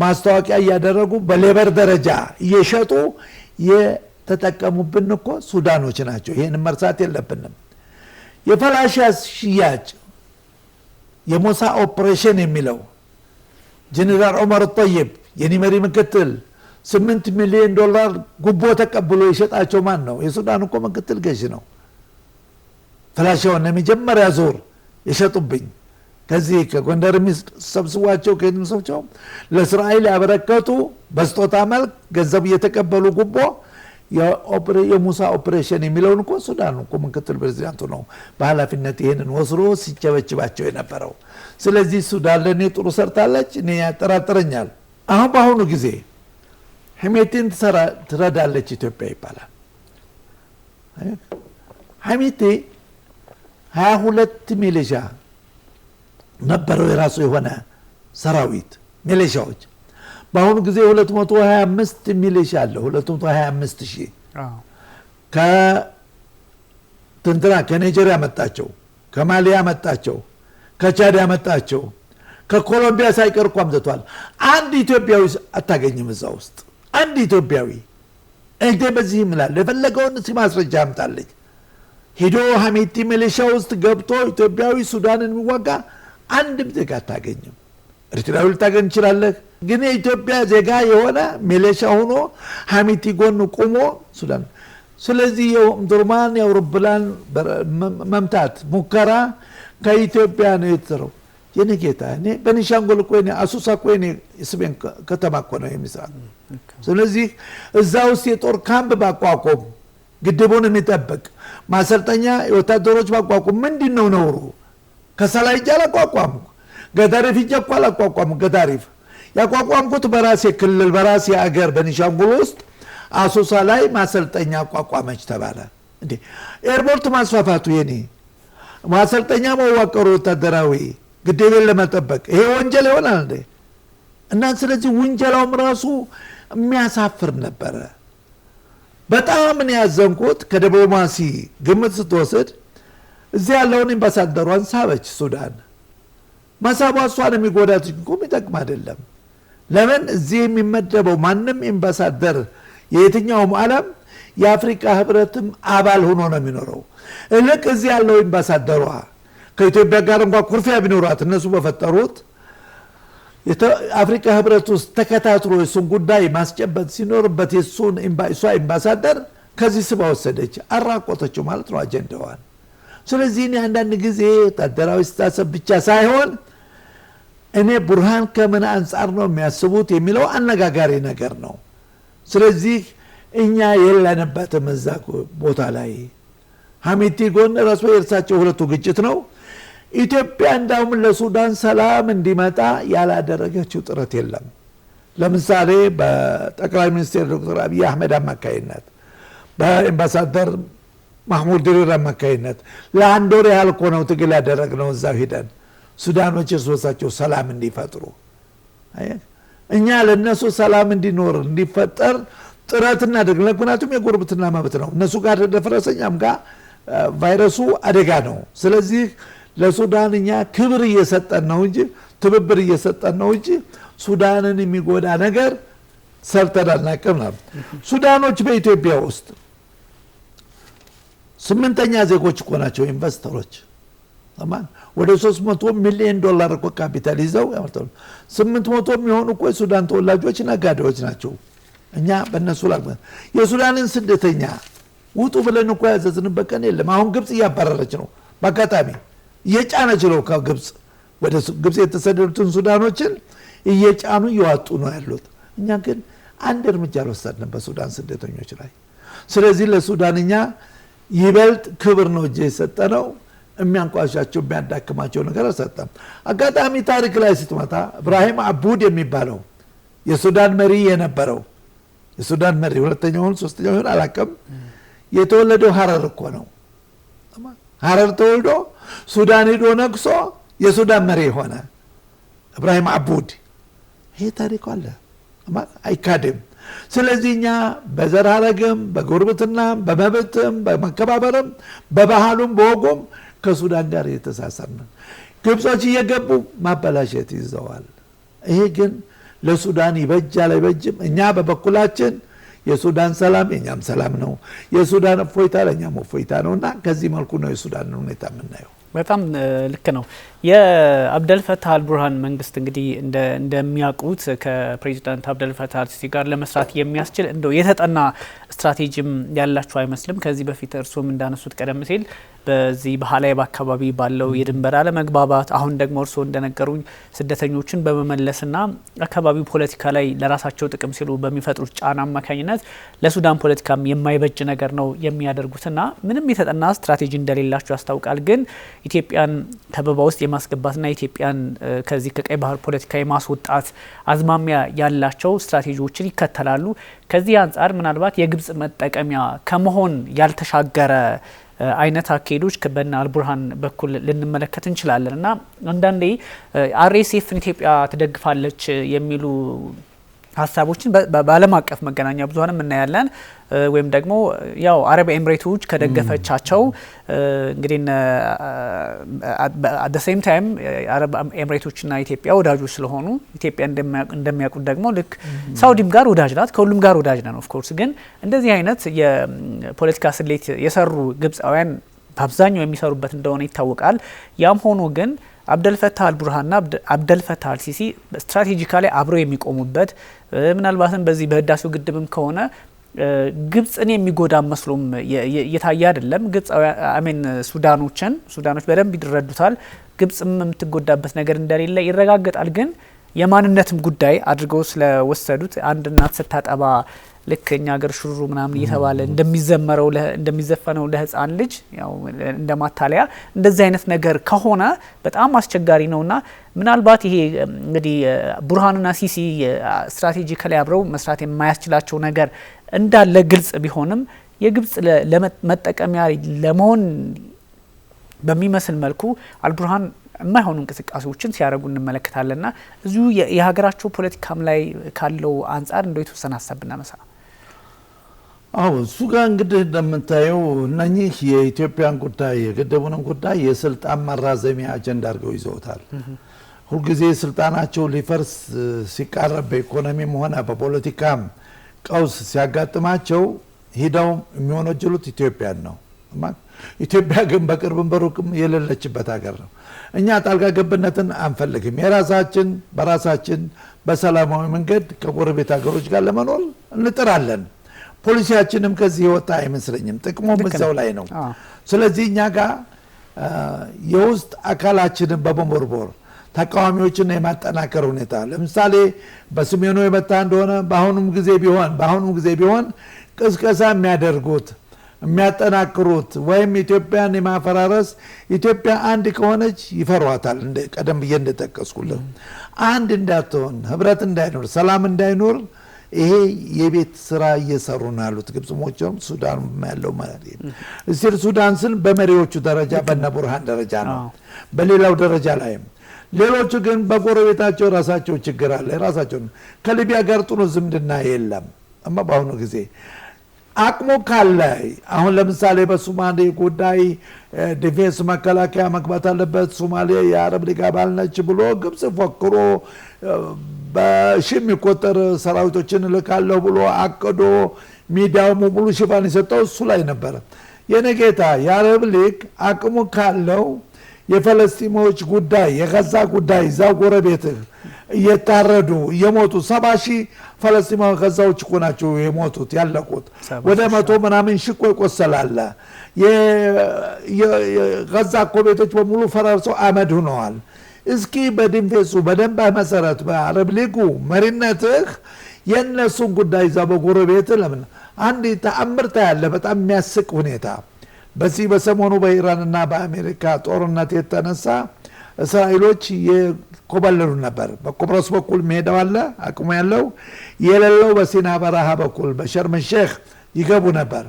[SPEAKER 2] ማስታወቂያ እያደረጉ በሌበር ደረጃ እየሸጡ የተጠቀሙብን እኮ ሱዳኖች ናቸው። ይሄን መርሳት የለብንም። የፈላሻ ሽያጭ የሞሳ ኦፕሬሽን የሚለው ጀነራል ዑመር ጠይብ የኒመሪ ምክትል $8 ሚሊዮን ጉቦ ተቀብሎ የሸጣቸው ማን ነው? የሱዳን እኮ ምክትል ገዥ ነው። ፈላሻውን የመጀመሪያ ዙር የሸጡብኝ ከዚህ ከጎንደር ሰብስቧቸው ከድምሶቸው ለእስራኤል ያበረከቱ በስጦታ መልክ ገንዘብ እየተቀበሉ ጉቦ የሙሳ ኦፕሬሽን የሚለውን እኮ ሱዳን እኮ ምክትል ፕሬዚዳንቱ ነው በኃላፊነት ይሄንን ወስሮ ሲጨበጭባቸው የነበረው። ስለዚህ ሱዳን ለእኔ ጥሩ ሰርታለች። እኔ ያጠራጥረኛል። አሁን በአሁኑ ጊዜ ሐሜቲን ትረዳለች ኢትዮጵያ ይባላል። ሐሜቲ 22 ሚሊሻ ነበረው የራሱ የሆነ ሰራዊት ሚሊሻዎች። በአሁኑ ጊዜ 225 ሚሊሻ አለው። 225 ሺህ ከትንትና ከናይጄሪያ መጣቸው፣ ከማሊያ መጣቸው፣ ከቻድ መጣቸው፣ ከኮሎምቢያ ሳይቀር እኮ አምጥቷል። አንድ ኢትዮጵያዊ አታገኝም እዛ ውስጥ አንድ ኢትዮጵያዊ። እንዴ በዚህ ይምላል የፈለገውን ማስረጃ አምጣለች። ሄዶ ሐሜቲ ሚሊሻ ውስጥ ገብቶ ኢትዮጵያዊ ሱዳንን የሚዋጋ አንድም ዜጋ አታገኝም። ኤርትራዊ ልታገኝ ይችላለህ፣ ግን የኢትዮጵያ ዜጋ የሆነ ሚሊሻ ሆኖ ሐሜቲ ጎን ቆሞ ሱዳን። ስለዚህ የኦምዱርማን የአውሮፕላን መምታት ሙከራ ከኢትዮጵያ ነው የተሰራው። የኔ ጌታ እኔ በኒሻንጉል እኮ እኔ አሱሳ እኮ እኔ የሰሜን ከተማ እኮ ነው የሚሰራው። ስለዚህ እዛ ውስጥ የጦር ካምፕ ባቋቋም ግድቡን የሚጠብቅ ማሰልጠኛ የወታደሮች ባቋቋም ምንድን ነው ነውሩ? ከሰላይ ጃላ አቋቋም ገዳሪፍ ይጀኳ አቋቋም ገዳሪፍ ያቋቋምኩት በራሴ ክልል በራሴ አገር በኒሻንጉል ውስጥ አሱሳ ላይ ማሰልጠኛ አቋቋመች ተባለ። እንዴ ኤርፖርት ማስፋፋቱ የኔ ማሰልጠኛ መዋቀሩ ወታደራዊ ግድቡን ለመጠበቅ ይሄ ወንጀል ይሆናል እንዴ? እና ስለዚህ ወንጀላውም ራሱ የሚያሳፍር ነበረ። በጣም ነው ያዘንኩት። ከዲፕሎማሲ ግምት ስትወስድ እዚህ ያለውን አምባሳደሯን ሳበች ሱዳን። ማሳቧ እሷን የሚጎዳት እንጂ የሚጠቅም አይደለም። ለምን እዚህ የሚመደበው ማንም አምባሳደር የየትኛውም ዓለም የአፍሪካ ህብረትም አባል ሆኖ ነው የሚኖረው። እልቅ እዚህ ያለው አምባሳደሯ ከኢትዮጵያ ጋር እንኳን ኩርፊያ ቢኖራት እነሱ በፈጠሩት አፍሪካ ህብረት ውስጥ ተከታትሎ የሱን ጉዳይ ማስጨበጥ ሲኖርበት የሱን እሷ አምባሳደር ከዚህ ስባ ወሰደች፣ አራቆተችው ማለት ነው አጀንዳዋን። ስለዚህ እኔ አንዳንድ ጊዜ ወታደራዊ ስታሰብ ብቻ ሳይሆን እኔ ቡርሃን ከምን አንጻር ነው የሚያስቡት የሚለው አነጋጋሪ ነገር ነው። ስለዚህ እኛ የለንበትም እዛ ቦታ ላይ። ሐሜቲ ጎን ራሱ የእርሳቸው ሁለቱ ግጭት ነው። ኢትዮጵያ እንዳውም ለሱዳን ሰላም እንዲመጣ ያላደረገችው ጥረት የለም። ለምሳሌ በጠቅላይ ሚኒስትር ዶክተር አብይ አህመድ አማካይነት በአምባሳደር ማህሙድ ድሪር አማካይነት ለአንድ ወር ያህል እኮ ነው ትግል ያደረግነው እዛ ሄደን ሱዳኖች እርስ በርሳቸው ሰላም እንዲፈጥሩ። እኛ ለነሱ ሰላም እንዲኖር እንዲፈጠር ጥረት እናደርግ። ምክንያቱም የጉርብትና መብት ነው። እነሱ ጋር ደፈረሰኛም ጋር ቫይረሱ አደጋ ነው። ስለዚህ ለሱዳን እኛ ክብር እየሰጠን ነው እንጂ ትብብር እየሰጠን ነው እንጂ ሱዳንን የሚጎዳ ነገር ሰርተን አናውቅም ነው። ሱዳኖች በኢትዮጵያ ውስጥ 8ኛ ዜጎች እኮ ናቸው ኢንቨስተሮች። ወደ $300 ሚሊዮን እኮ ካፒታል ይዘው ያመርታሉ። 800 የሚሆኑ እኮ የሱዳን ተወላጆች ነጋዴዎች ናቸው። እኛ በእነሱ ላይ የሱዳንን ስደተኛ ውጡ ብለን እኮ ያዘዝንበት ቀን የለም። አሁን ግብጽ እያባረረች ነው። በአጋጣሚ እየጫነች ነው። ከግብጽ ወደ ግብጽ የተሰደዱትን ሱዳኖችን እየጫኑ እየዋጡ ነው ያሉት። እኛ ግን አንድ እርምጃ አልወሰድንም በሱዳን ስደተኞች ላይ። ስለዚህ ለሱዳንኛ ይበልጥ ክብር ነው እጄ የሰጠነው። የሚያንቋሻቸው የሚያዳክማቸው ነገር አልሰጠም። አጋጣሚ ታሪክ ላይ ስትመጣ ኢብራሂም አቡድ የሚባለው የሱዳን መሪ የነበረው የሱዳን መሪ ሁለተኛውን ሶስተኛውን አላቀም የተወለደው ሐረር እኮ ነው። ሐረር ተወልዶ ሱዳን ሄዶ ነግሶ የሱዳን መሪ ሆነ ኢብራሂም አቡድ። ይሄ ታሪክ አለ አይካድም። ስለዚህ እኛ በዘር ሐረግም በጉርብትናም በመብትም በመከባበርም በባህሉም በወጉም ከሱዳን ጋር የተሳሰርን ግብጾች እየገቡ ማበላሸት ይዘዋል። ይሄ ግን ለሱዳን ይበጃል አይበጅም? እኛ በበኩላችን የሱዳን ሰላም የኛም ሰላም ነው፣ የሱዳን እፎይታ ለኛም እፎይታ ነውና ከዚህ መልኩ ነው የሱዳን ሁኔታ የምናየው።
[SPEAKER 1] በጣም ልክ ነው። የአብደልፈታህ አልቡርሃን መንግስት እንግዲህ እንደሚያውቁት ከፕሬዚዳንት አብደልፈታህ አልሲሲ ጋር ለመስራት የሚያስችል እንደው የተጠና ስትራቴጂም ያላቸው አይመስልም። ከዚህ በፊት እርሶም እንዳነሱት ቀደም ሲል በዚህ በሀላይብ አካባቢ ባለው የድንበር አለመግባባት፣ አሁን ደግሞ እርሶ እንደነገሩኝ ስደተኞችን በመመለስና አካባቢው ፖለቲካ ላይ ለራሳቸው ጥቅም ሲሉ በሚፈጥሩት ጫና አማካኝነት ለሱዳን ፖለቲካም የማይበጅ ነገር ነው የሚያደርጉትና ምንም የተጠና ስትራቴጂ እንደሌላቸው ያስታውቃል። ግን ኢትዮጵያን ከበባ ውስጥ የማስገባትና ኢትዮጵያን ከዚህ ከቀይ ባህር ፖለቲካ የማስወጣት አዝማሚያ ያላቸው ስትራቴጂዎችን ይከተላሉ። ከዚህ አንጻር ምናልባት የግብጽ መጠቀሚያ ከመሆን ያልተሻገረ አይነት አካሄዶች በእነ አልቡርሃን በኩል ልንመለከት እንችላለን እና አንዳንዴ አርኤስኤፍን ኢትዮጵያ ትደግፋለች የሚሉ ሀሳቦችን በዓለም አቀፍ መገናኛ ብዙኃንም እናያለን። ወይም ደግሞ ያው አረብ ኤምሬቶች ከደገፈቻቸው እንግዲህ አት ዘ ሴም ታይም አረብ ኤምሬቶችና ኢትዮጵያ ወዳጆች ስለሆኑ ኢትዮጵያ እንደሚያውቁት ደግሞ ልክ ሳውዲም ጋር ወዳጅ ናት፣ ከሁሉም ጋር ወዳጅ ነን። ኦፍ ኮርስ ግን እንደዚህ አይነት የፖለቲካ ስሌት የሰሩ ግብጻውያን በአብዛኛው የሚሰሩበት እንደሆነ ይታወቃል። ያም ሆኖ ግን አብደልፈታህ አልቡርሃንና አብደልፈታህ አልሲሲ ስትራቴጂካሊ አብረው የሚቆሙበት ምናልባትም በዚህ በህዳሴው ግድብም ከሆነ ግብጽን የሚጎዳ መስሎም እየታየ አይደለም። ሱዳኖች በደንብ ይረዱታል። ግብጽም የምትጎዳበት ነገር እንደሌለ ይረጋገጣል። ግን የማንነትም ጉዳይ አድርገው ስለወሰዱት አንድ እናት ስታጠባ ልክ እኛ ሀገር ሹሩ ምናምን እየተባለ እንደሚዘፈነው ለህፃን ልጅ ያው እንደማታለያ እንደዚህ አይነት ነገር ከሆነ በጣም አስቸጋሪ ነውና ምናልባት ይሄ እንግዲህ ቡርሃንና ሲሲ ስትራቴጂካሊ አብረው መስራት የማያስችላቸው ነገር እንዳለ ግልጽ ቢሆንም የግብጽ ለመጠቀሚያ ለመሆን በሚመስል መልኩ አልቡርሃን የማይሆኑ እንቅስቃሴዎችን ሲያደርጉ እንመለከታለንና እዚሁ የሀገራቸው ፖለቲካም ላይ ካለው አንጻር እንደው የተወሰነ ሀሳብ ብናነሳ።
[SPEAKER 2] እሱ ጋር እንግዲህ እንደምታየው እነኚህ የኢትዮጵያን ጉዳይ የግድቡንም ጉዳይ የስልጣን ማራዘሚያ አጀንዳ አድርገው ይዘውታል። ሁልጊዜ ስልጣናቸው ሊፈርስ ሲቃረብ በኢኮኖሚም ሆነ በፖለቲካም ቀውስ ሲያጋጥማቸው ሂደው የሚወነጅሉት ኢትዮጵያን ነው። ኢትዮጵያ ግን በቅርብም በሩቅም የሌለችበት ሀገር ነው። እኛ ጣልቃ ገብነትን አንፈልግም። የራሳችን በራሳችን በሰላማዊ መንገድ ከጎረቤት ሀገሮች ጋር ለመኖር እንጥራለን። ፖሊሲያችንም ከዚህ የወጣ አይመስለኝም። ጥቅሙም እዛው ላይ ነው። ስለዚህ እኛ ጋር የውስጥ አካላችንን በመቦርቦር ተቃዋሚዎችን የማጠናከር ሁኔታ ለምሳሌ በሰሜኑ የመጣ እንደሆነ በአሁኑም ጊዜ ቢሆን ቅስቀሳ የሚያደርጉት የሚያጠናክሩት ወይም ኢትዮጵያን የማፈራረስ ኢትዮጵያ አንድ ከሆነች ይፈሯታል። ቀደም ብዬ እንደጠቀስኩልህ አንድ እንዳትሆን ህብረት እንዳይኖር ሰላም እንዳይኖር ይሄ የቤት ስራ እየሰሩ ነው ያሉት ግብጽሞችም ሱዳን ያለው ማለት ነው። እስቲ ሱዳን ስን በመሪዎቹ ደረጃ በእነ ቡርሃን ደረጃ ነው። በሌላው ደረጃ ላይም ሌሎቹ ግን በጎረቤታቸው ራሳቸው ችግር አለ። ራሳቸው ከሊቢያ ጋር ጥሩ ዝምድና የለም። በአሁኑ ጊዜ አቅሙ ካለ አሁን ለምሳሌ በሶማሌ ጉዳይ ዲፌንስ መከላከያ መግባት አለበት፣ ሶማሌ የአረብ ሊግ አባል ነች ብሎ ግብጽ ፎክሮ በሺህ የሚቆጠር ሰራዊቶችን እልካለሁ ብሎ አቅዶ ሚዲያው ሙሉ ሽፋን የሰጠው እሱ ላይ ነበረ። የነጌታ የአረብ ሊግ አቅሙ ካለው የፈለስጢሞች ጉዳይ የጋዛ ጉዳይ እዛ ጎረቤትህ እየታረዱ እየሞቱ 70,000 ፈለስጢማዊ ጋዛዎች እኮ ናቸው የሞቱት ያለቁት። ወደ 100 ምናምን ሺህ ይቆሰላል። የጋዛ እኮ ቤቶች በሙሉ ፈራርሰው አመድ ሆነዋል። እስኪ በዲንፌሱ በደንብ መሰረት በአረብ ሊጉ መሪነትህ የነሱን ጉዳይ እዛ በጎረቤትህ ለምን አንድ ተአምርታ ያለ በጣም የሚያስቅ ሁኔታ በዚህ በሰሞኑ በኢራንና በአሜሪካ ጦርነት የተነሳ እስራኤሎች የኮበለሉ ነበር። በቆጵሮስ በኩል መሄደው አለ አቅሙ ያለው የሌለው በሲና በረሃ በኩል በሸርም ሼክ ይገቡ ነበር።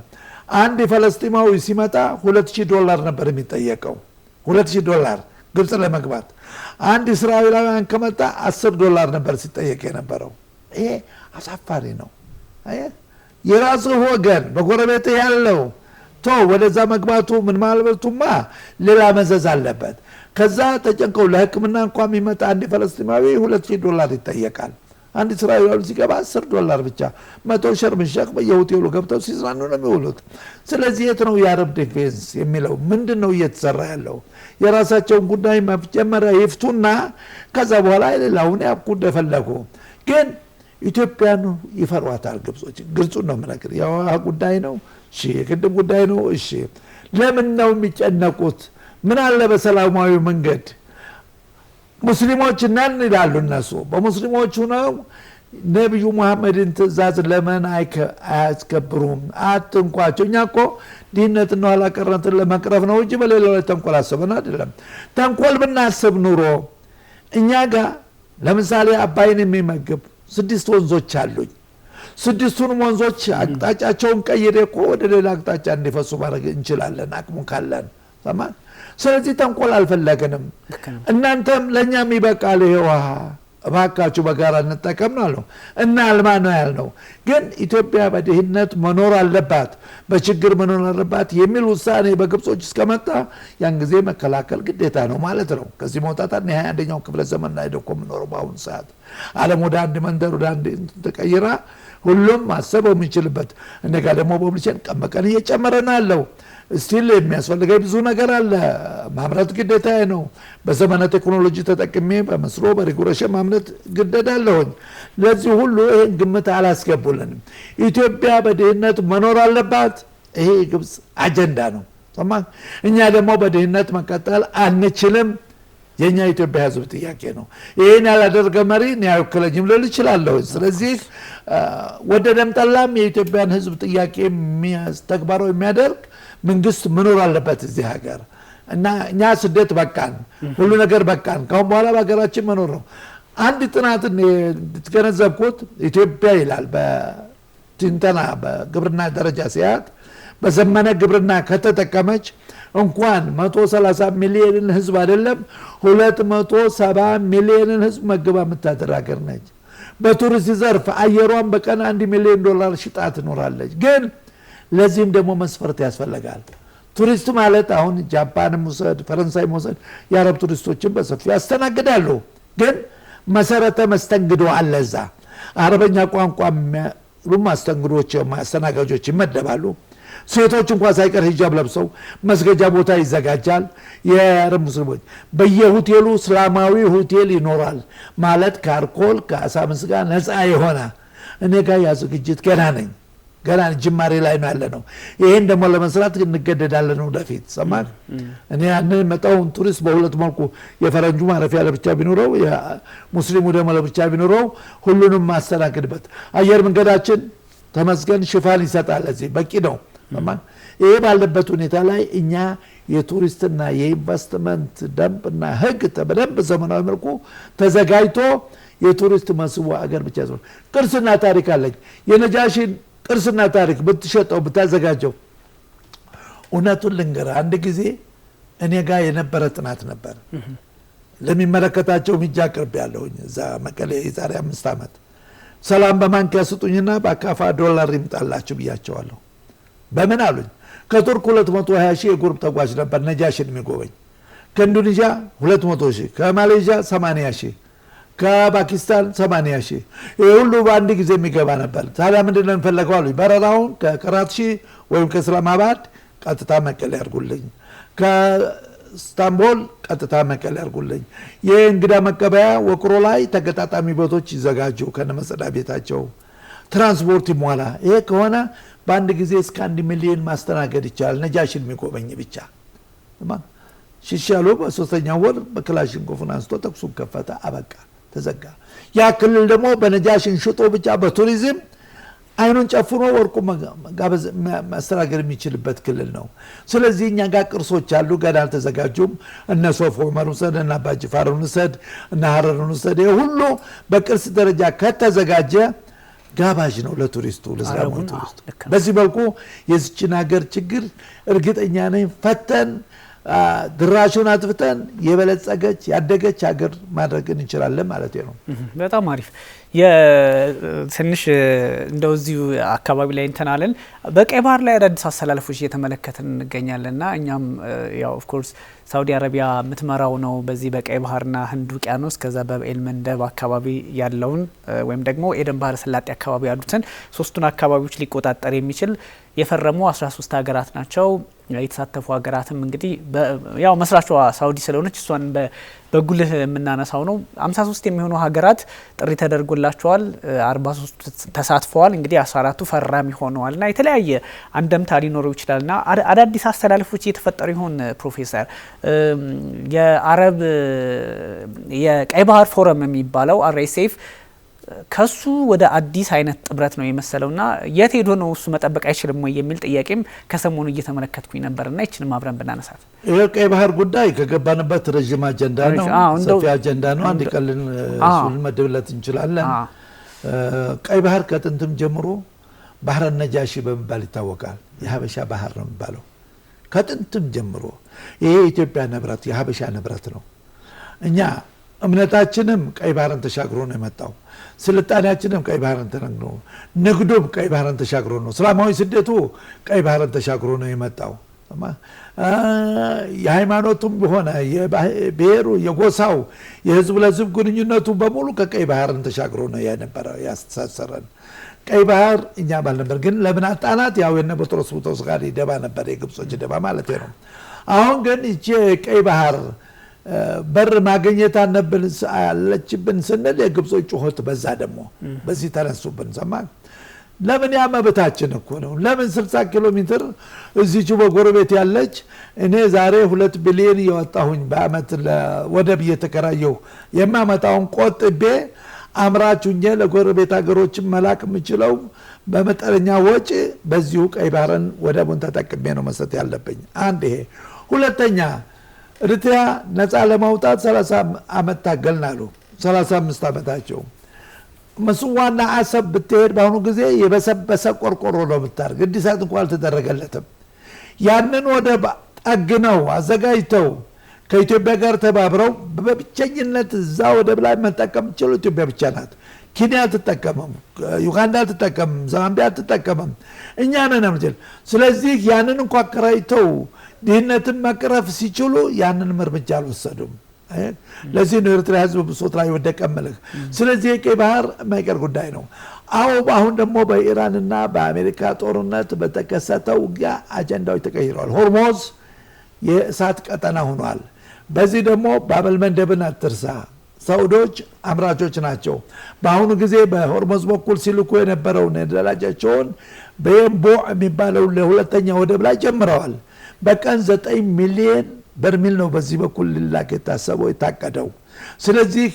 [SPEAKER 2] አንድ ፈለስጢማዊ ሲመጣ $2,000 ነበር የሚጠየቀው። $2,000 ግብጽ ለመግባት። አንድ እስራኤላውያን ከመጣ $10 ነበር ሲጠየቅ የነበረው። ይሄ አሳፋሪ ነው። የራስህ ወገን በጎረቤት ያለው ወደዛ መግባቱ ምን ማለቱማ ሌላ መዘዝ አለበት። ከዛ ተጨንቀው ለሕክምና እንኳን የሚመጣ አንድ ፈለስጢማዊ $2,000 ይጠየቃል። አንድ እስራኤላዊ ሲገባ $10 ብቻ 100 ሸርም ሸክ በየሆቴሉ ገብተው ሲዝናኑ ነው የሚውሉት። ስለዚህ የት ነው የአረብ ዲፌንስ የሚለው? ምንድን ነው እየተሰራ ያለው? የራሳቸውን ጉዳይ መጀመሪያ ይፍቱና ከዛ በኋላ ሌላውን ያብቁ እንደፈለጉ። ግን ኢትዮጵያን ይፈሯታል ግብጾች። ግልጹን ነው የምነግርህ። የውሃ ጉዳይ ነው፣ እሺ፣ የግድብ ጉዳይ ነው፣ እሺ። ለምን ነው የሚጨነቁት? ምን አለ በሰላማዊ መንገድ ሙስሊሞች ነን ይላሉ እነሱ። በሙስሊሞቹ ነው ነቢዩ መሐመድን ትእዛዝ ለምን አያስከብሩም? አትንኳቸው። እኛ እኮ ድህነትና ኋላ ቀረነትን ለመቅረፍ ነው እንጂ በሌላው ላይ ተንኮል አስበን አይደለም። ተንኮል ብናስብ ኑሮ እኛ ጋር ለምሳሌ አባይን የሚመግብ 6 ወንዞች አሉኝ። 6ቱንም ወንዞች አቅጣጫቸውን ቀይሬ እኮ ወደ ሌላ አቅጣጫ እንዲፈሱ ማድረግ እንችላለን አቅሙ ካለን። ሰማን። ስለዚህ ተንኮል አልፈለግንም። እናንተም ለእኛም ይበቃል ይሄ ውሃ እባካችሁ በጋራ እንጠቀም ነው አለው እና አልማ ነው ያልነው። ግን ኢትዮጵያ በድህነት መኖር አለባት፣ በችግር መኖር አለባት የሚል ውሳኔ በግብጾች እስከመጣ ያን ጊዜ መከላከል ግዴታ ነው ማለት ነው። ከዚህ መውጣት እና 21ኛው ክፍለ ዘመን ላይ ደኮ የምኖረው በአሁኑ ሰዓት ዓለም ወደ አንድ መንደር ወደ አንድ ተቀይራ ሁሉም ማሰበው የሚችልበት እንደጋ ደግሞ ፖፑሌሽን ቀን በቀን እየጨመረ ነው ያለው። ስቲል የሚያስፈልገው ብዙ ነገር አለ። ማምረት ግዴታ ነው። በዘመነ ቴክኖሎጂ ተጠቅሜ በመስሎ በሪጉሬሽን ማምረት ግዴታለሁኝ። ለዚህ ሁሉ ይሄን ግምት አላስገቡልንም። ኢትዮጵያ በድህነት መኖር አለባት። ይሄ የግብጽ አጀንዳ ነው። ሰማ። እኛ ደግሞ በድህነት መቀጠል አንችልም። የኛ ኢትዮጵያ ህዝብ ጥያቄ ነው። ይሄን ያላደረገ መሪ ነው አይወክለኝም ልል እችላለሁ። ስለዚህ ወደደም ጠላም የኢትዮጵያን ህዝብ ጥያቄ ተግባራዊ የሚያደርግ መንግስት መኖር አለበት እዚህ ሀገር እና እኛ ስደት በቃን፣ ሁሉ ነገር በቃን። ካሁን በኋላ በሀገራችን መኖር ነው። አንድ ጥናት እንድትገነዘብኩት ኢትዮጵያ ይላል በትንተና በግብርና ደረጃ ሲያት በዘመነ ግብርና ከተጠቀመች እንኳን 130 ሚሊዮን ህዝብ አይደለም 270 ሚሊዮን ህዝብ መግባ የምታደር ሀገር ነች። በቱሪስት ዘርፍ አየሯን በቀን $1 ሚሊዮን ሽጣ ትኖራለች። ግን ለዚህም ደግሞ መስፈርት ያስፈልጋል። ቱሪስት ማለት አሁን ጃፓንም ወሰድ ፈረንሳይ ወሰድ የአረብ ቱሪስቶችን በሰፊው ያስተናግዳሉ። ግን መሰረተ መስተንግዶ አለ እዛ። አረበኛ ቋንቋ ማስተንግዶች ማስተናጋጆች ይመደባሉ። ሴቶች እንኳን ሳይቀር ሂጃብ ለብሰው መስገጃ ቦታ ይዘጋጃል። የአረብ ሙስሊሞች በየሆቴሉ እስላማዊ ሆቴል ይኖራል ማለት ከአልኮል ከአሳ ምስጋ ነፃ የሆነ። እኔ ጋር ያ ዝግጅት ገና ጅማሬ ላይ ነው ያለ ነው። ይሄን ደግሞ ለመስራት እንገደዳለን ወደፊት። ሰማን። እኔ ያንን መጣውን ቱሪስት በሁለት መልኩ የፈረንጁ ማረፊያ ለብቻ ቢኖረው የሙስሊሙ ደግሞ ለብቻ ቢኖረው ሁሉንም ማስተናገድበት አየር መንገዳችን ተመስገን ሽፋን ይሰጣል። እዚህ በቂ ነው። ይሄ ባለበት ሁኔታ ላይ እኛ የቱሪስትና የኢንቨስትመንት ደንብና ህግ በደንብ ዘመናዊ መልኩ ተዘጋጅቶ የቱሪስት መስህብ አገር ብቻ ነው። ቅርስና ታሪክ አለኝ። የነጃሺን ቅርስና ታሪክ ብትሸጠው ብታዘጋጀው እውነቱን ልንገርህ፣ አንድ ጊዜ እኔ ጋር የነበረ ጥናት ነበር ለሚመለከታቸው ሚጃ ቅርብ ያለሁኝ እዛ መቀሌ የዛሬ 5 ዓመት ሰላም በማንኪያ ስጡኝና በአካፋ $1 ይምጣላችሁ ብያቸዋለሁ። በምን አሉኝ? ከቱርክ 220 ሺህ የጉርብ ተጓዥ ነበር ነጃሽን የሚጎበኝ። ከኢንዶኔዥያ 200 ሺህ፣ ከማሌዥያ 80 ሺህ፣ ከፓኪስታን 80 ሺህ። ይህ ሁሉ በአንድ ጊዜ የሚገባ ነበር። ታዲያ ምንድን ነው የሚፈለገው አሉኝ? በረራውን ከከራቺ ወይም ከእስላማባድ ቀጥታ መቀሌ ያርጉልኝ፣ ከኢስታንቡል ቀጥታ መቀሌ ያርጉልኝ። የእንግዳ መቀበያ ወቅሮ ላይ ተገጣጣሚ ቦታዎች ይዘጋጁ ከነመጸዳ ቤታቸው፣ ትራንስፖርት ይሟላ። ይሄ ከሆነ በአንድ ጊዜ እስከ 1 ሚሊዮን ማስተናገድ ይቻላል። ነጃሽን የሚጎበኝ ብቻ ሽሻሉ። በ3ኛው ወር በክላሽንኮቭን አንስቶ ተኩሱን ከፈተ፣ አበቃ፣ ተዘጋ። ያ ክልል ደግሞ በነጃሽን ሽጦ ብቻ በቱሪዝም አይኑን ጨፍኖ ወርቁ ማስተናገድ የሚችልበት ክልል ነው። ስለዚህ እኛ ጋር ቅርሶች አሉ፣ ገና አልተዘጋጁም። እነ ሶፍ ዑመር ውሰድ፣ እነ አባ ጅፋርን ውሰድ፣ እነ ሀረርን ውሰድ። ይሄ ሁሉ በቅርስ ደረጃ ከተዘጋጀ ጋባዥ ነው ለቱሪስቱ፣ ለእስላሙ ቱሪስቱ። በዚህ መልኩ የዚችን ሀገር ችግር እርግጠኛ ነኝ ፈተን ድራሹን አጥፍተን የበለጸገች ያደገች ሀገር ማድረግ እንችላለን ማለት ነው።
[SPEAKER 1] በጣም አሪፍ። የትንሽ እንደው እዚሁ አካባቢ ላይ እንተናለን በቀይ ባህር ላይ አዳዲስ አስተላልፎች እየተመለከትን እንገኛለንና እኛም ያው ኦፍ ኮርስ ሳውዲ አረቢያ የምትመራው ነው በዚህ በቀይ ባህርና ህንድ ውቅያኖስ ከዛ በኤል መንደብ አካባቢ ያለውን ወይም ደግሞ ኤደን ባህረ ሰላጤ አካባቢ ያሉትን ሶስቱን አካባቢዎች ሊቆጣጠር የሚችል የፈረሙ 13 ሀገራት ናቸው። የተሳተፉ ሀገራትም እንግዲህ ያው መስራቿ ሳውዲ ስለሆነች እሷን በጉልህ የምናነሳው ነው። 53 የሚሆኑ ሀገራት ጥሪ ተደርጎላቸዋል። 43 ተሳትፈዋል። እንግዲህ 14ቱ ፈራሚ ሆነዋልና የተለያየ አንደምታ ሊኖረው ይችላልና አዳዲስ አስተላልፎች እየተፈጠሩ ይሆን ፕሮፌሰር? የአረብ የቀይ ባህር ፎረም የሚባለው RSF ከሱ ወደ አዲስ አይነት ጥብረት ነው የመሰለውና የት ሄዶ ነው እሱ መጠበቅ አይችልም ወይ የሚል ጥያቄም ከሰሞኑ እየተመለከትኩኝ ነበርና ይችንም አብረን ብናነሳት።
[SPEAKER 2] ይሄ ቀይ ባህር ጉዳይ ከገባንበት ረጅም አጀንዳ ነው፣ ሰፊ አጀንዳ ነው። አንድ ቀልን እሱን መድብለት እንችላለን። ቀይ ባህር ከጥንትም ጀምሮ ባህረ ነጃሺ በመባል ይታወቃል። የሀበሻ ባህር ነው የሚባለው ከጥንትም ጀምሮ። ይሄ የኢትዮጵያ ንብረት የሀበሻ ንብረት ነው። እኛ እምነታችንም ቀይ ባህርን ተሻግሮ ነው የመጣው። ስልጣኔያችንም ቀይ ባህርን ተነግሮ፣ ንግዱም ቀይ ባህርን ተሻግሮ ነው። እስላማዊ ስደቱ ቀይ ባህርን ተሻግሮ ነው የመጣው። የሃይማኖቱም ሆነ የብሔሩ የጎሳው የህዝብ ለህዝብ ግንኙነቱ በሙሉ ከቀይ ባህርን ተሻግሮ ነው የነበረው ያስተሳሰረን። ቀይ ባህር እኛ ባልነበር ግን ለምን አጣናት? ያው የነ ጴጥሮስ ጋር ይደባ ነበር፣ የግብጾች ደባ ማለት ነው። አሁን ግን እቺ ቀይ ባህር በር ማግኘት አለችብን ስንል የግብጾች ጩኸት በዛ። ደግሞ በዚህ ተነሱብን። ሰማ ለምን? ያ መብታችን እኮ ነው። ለምን 60 ኪሎ ሜትር እዚቹ በጎረቤት ያለች እኔ ዛሬ 2 ቢሊዮን እያወጣሁኝ በአመት ለወደብ እየተከራየሁ የማመጣውን ቆጥቤ አምራቹኝ ለጎረቤት ሀገሮችን መላክ የምችለው በመጠነኛ ወጪ በዚሁ ቀይ ባህርን ወደቡን ተጠቅሜ ነው መስጠት ያለብኝ። አንድ ይሄ። ሁለተኛ ኤርትራ ነፃ ለማውጣት 30 አመት ታገልን አሉ። 35 አመታቸው። መስዋዕና አሰብ ብትሄድ በአሁኑ ጊዜ የበሰበሰ ቆርቆሮ ነው የምታርግ። እድሳት እንኳን አልተደረገለትም። ያንን ወደብ ጠግነው አዘጋጅተው ከኢትዮጵያ ጋር ተባብረው በብቸኝነት እዛ ወደብ ላይ መጠቀም ይችላል። ኢትዮጵያ ብቻ ናት። ኬንያ አትጠቀምም፣ ዩጋንዳ አትጠቀምም፣ ዛምቢያ አትጠቀምም። እኛ ነን የምንችል። ስለዚህ ያንን እንኳን አከራይተው ድህነትን መቅረፍ ሲችሉ ያንን እርምጃ አልወሰዱም። ለዚህ ነው ኤርትራ ህዝብ ብሶት ላይ ወደቀ መልክ። ስለዚህ የቀይ ባህር የማይቀር ጉዳይ ነው። አሁን ደግሞ በኢራንና በአሜሪካ ጦርነት በተከሰተው ውጊያ አጀንዳዎች ተቀይረዋል። ሆርሙዝ የእሳት ቀጠና ሆኗል። በዚህ ደግሞ ባበል መንደብን አትርሳ። ሳውዲዎች አምራቾች ናቸው። በአሁኑ ጊዜ በሆርሙዝ በኩል ሲልኩ የነበረውን ነዳጃቸውን በየንቦዕ የሚባለው ለሁለተኛ ወደብ ላይ ጀምረዋል። በቀን 9 ሚሊዮን በርሜል ነው በዚህ በኩል ሊላክ የታሰበው የታቀደው። ስለዚህ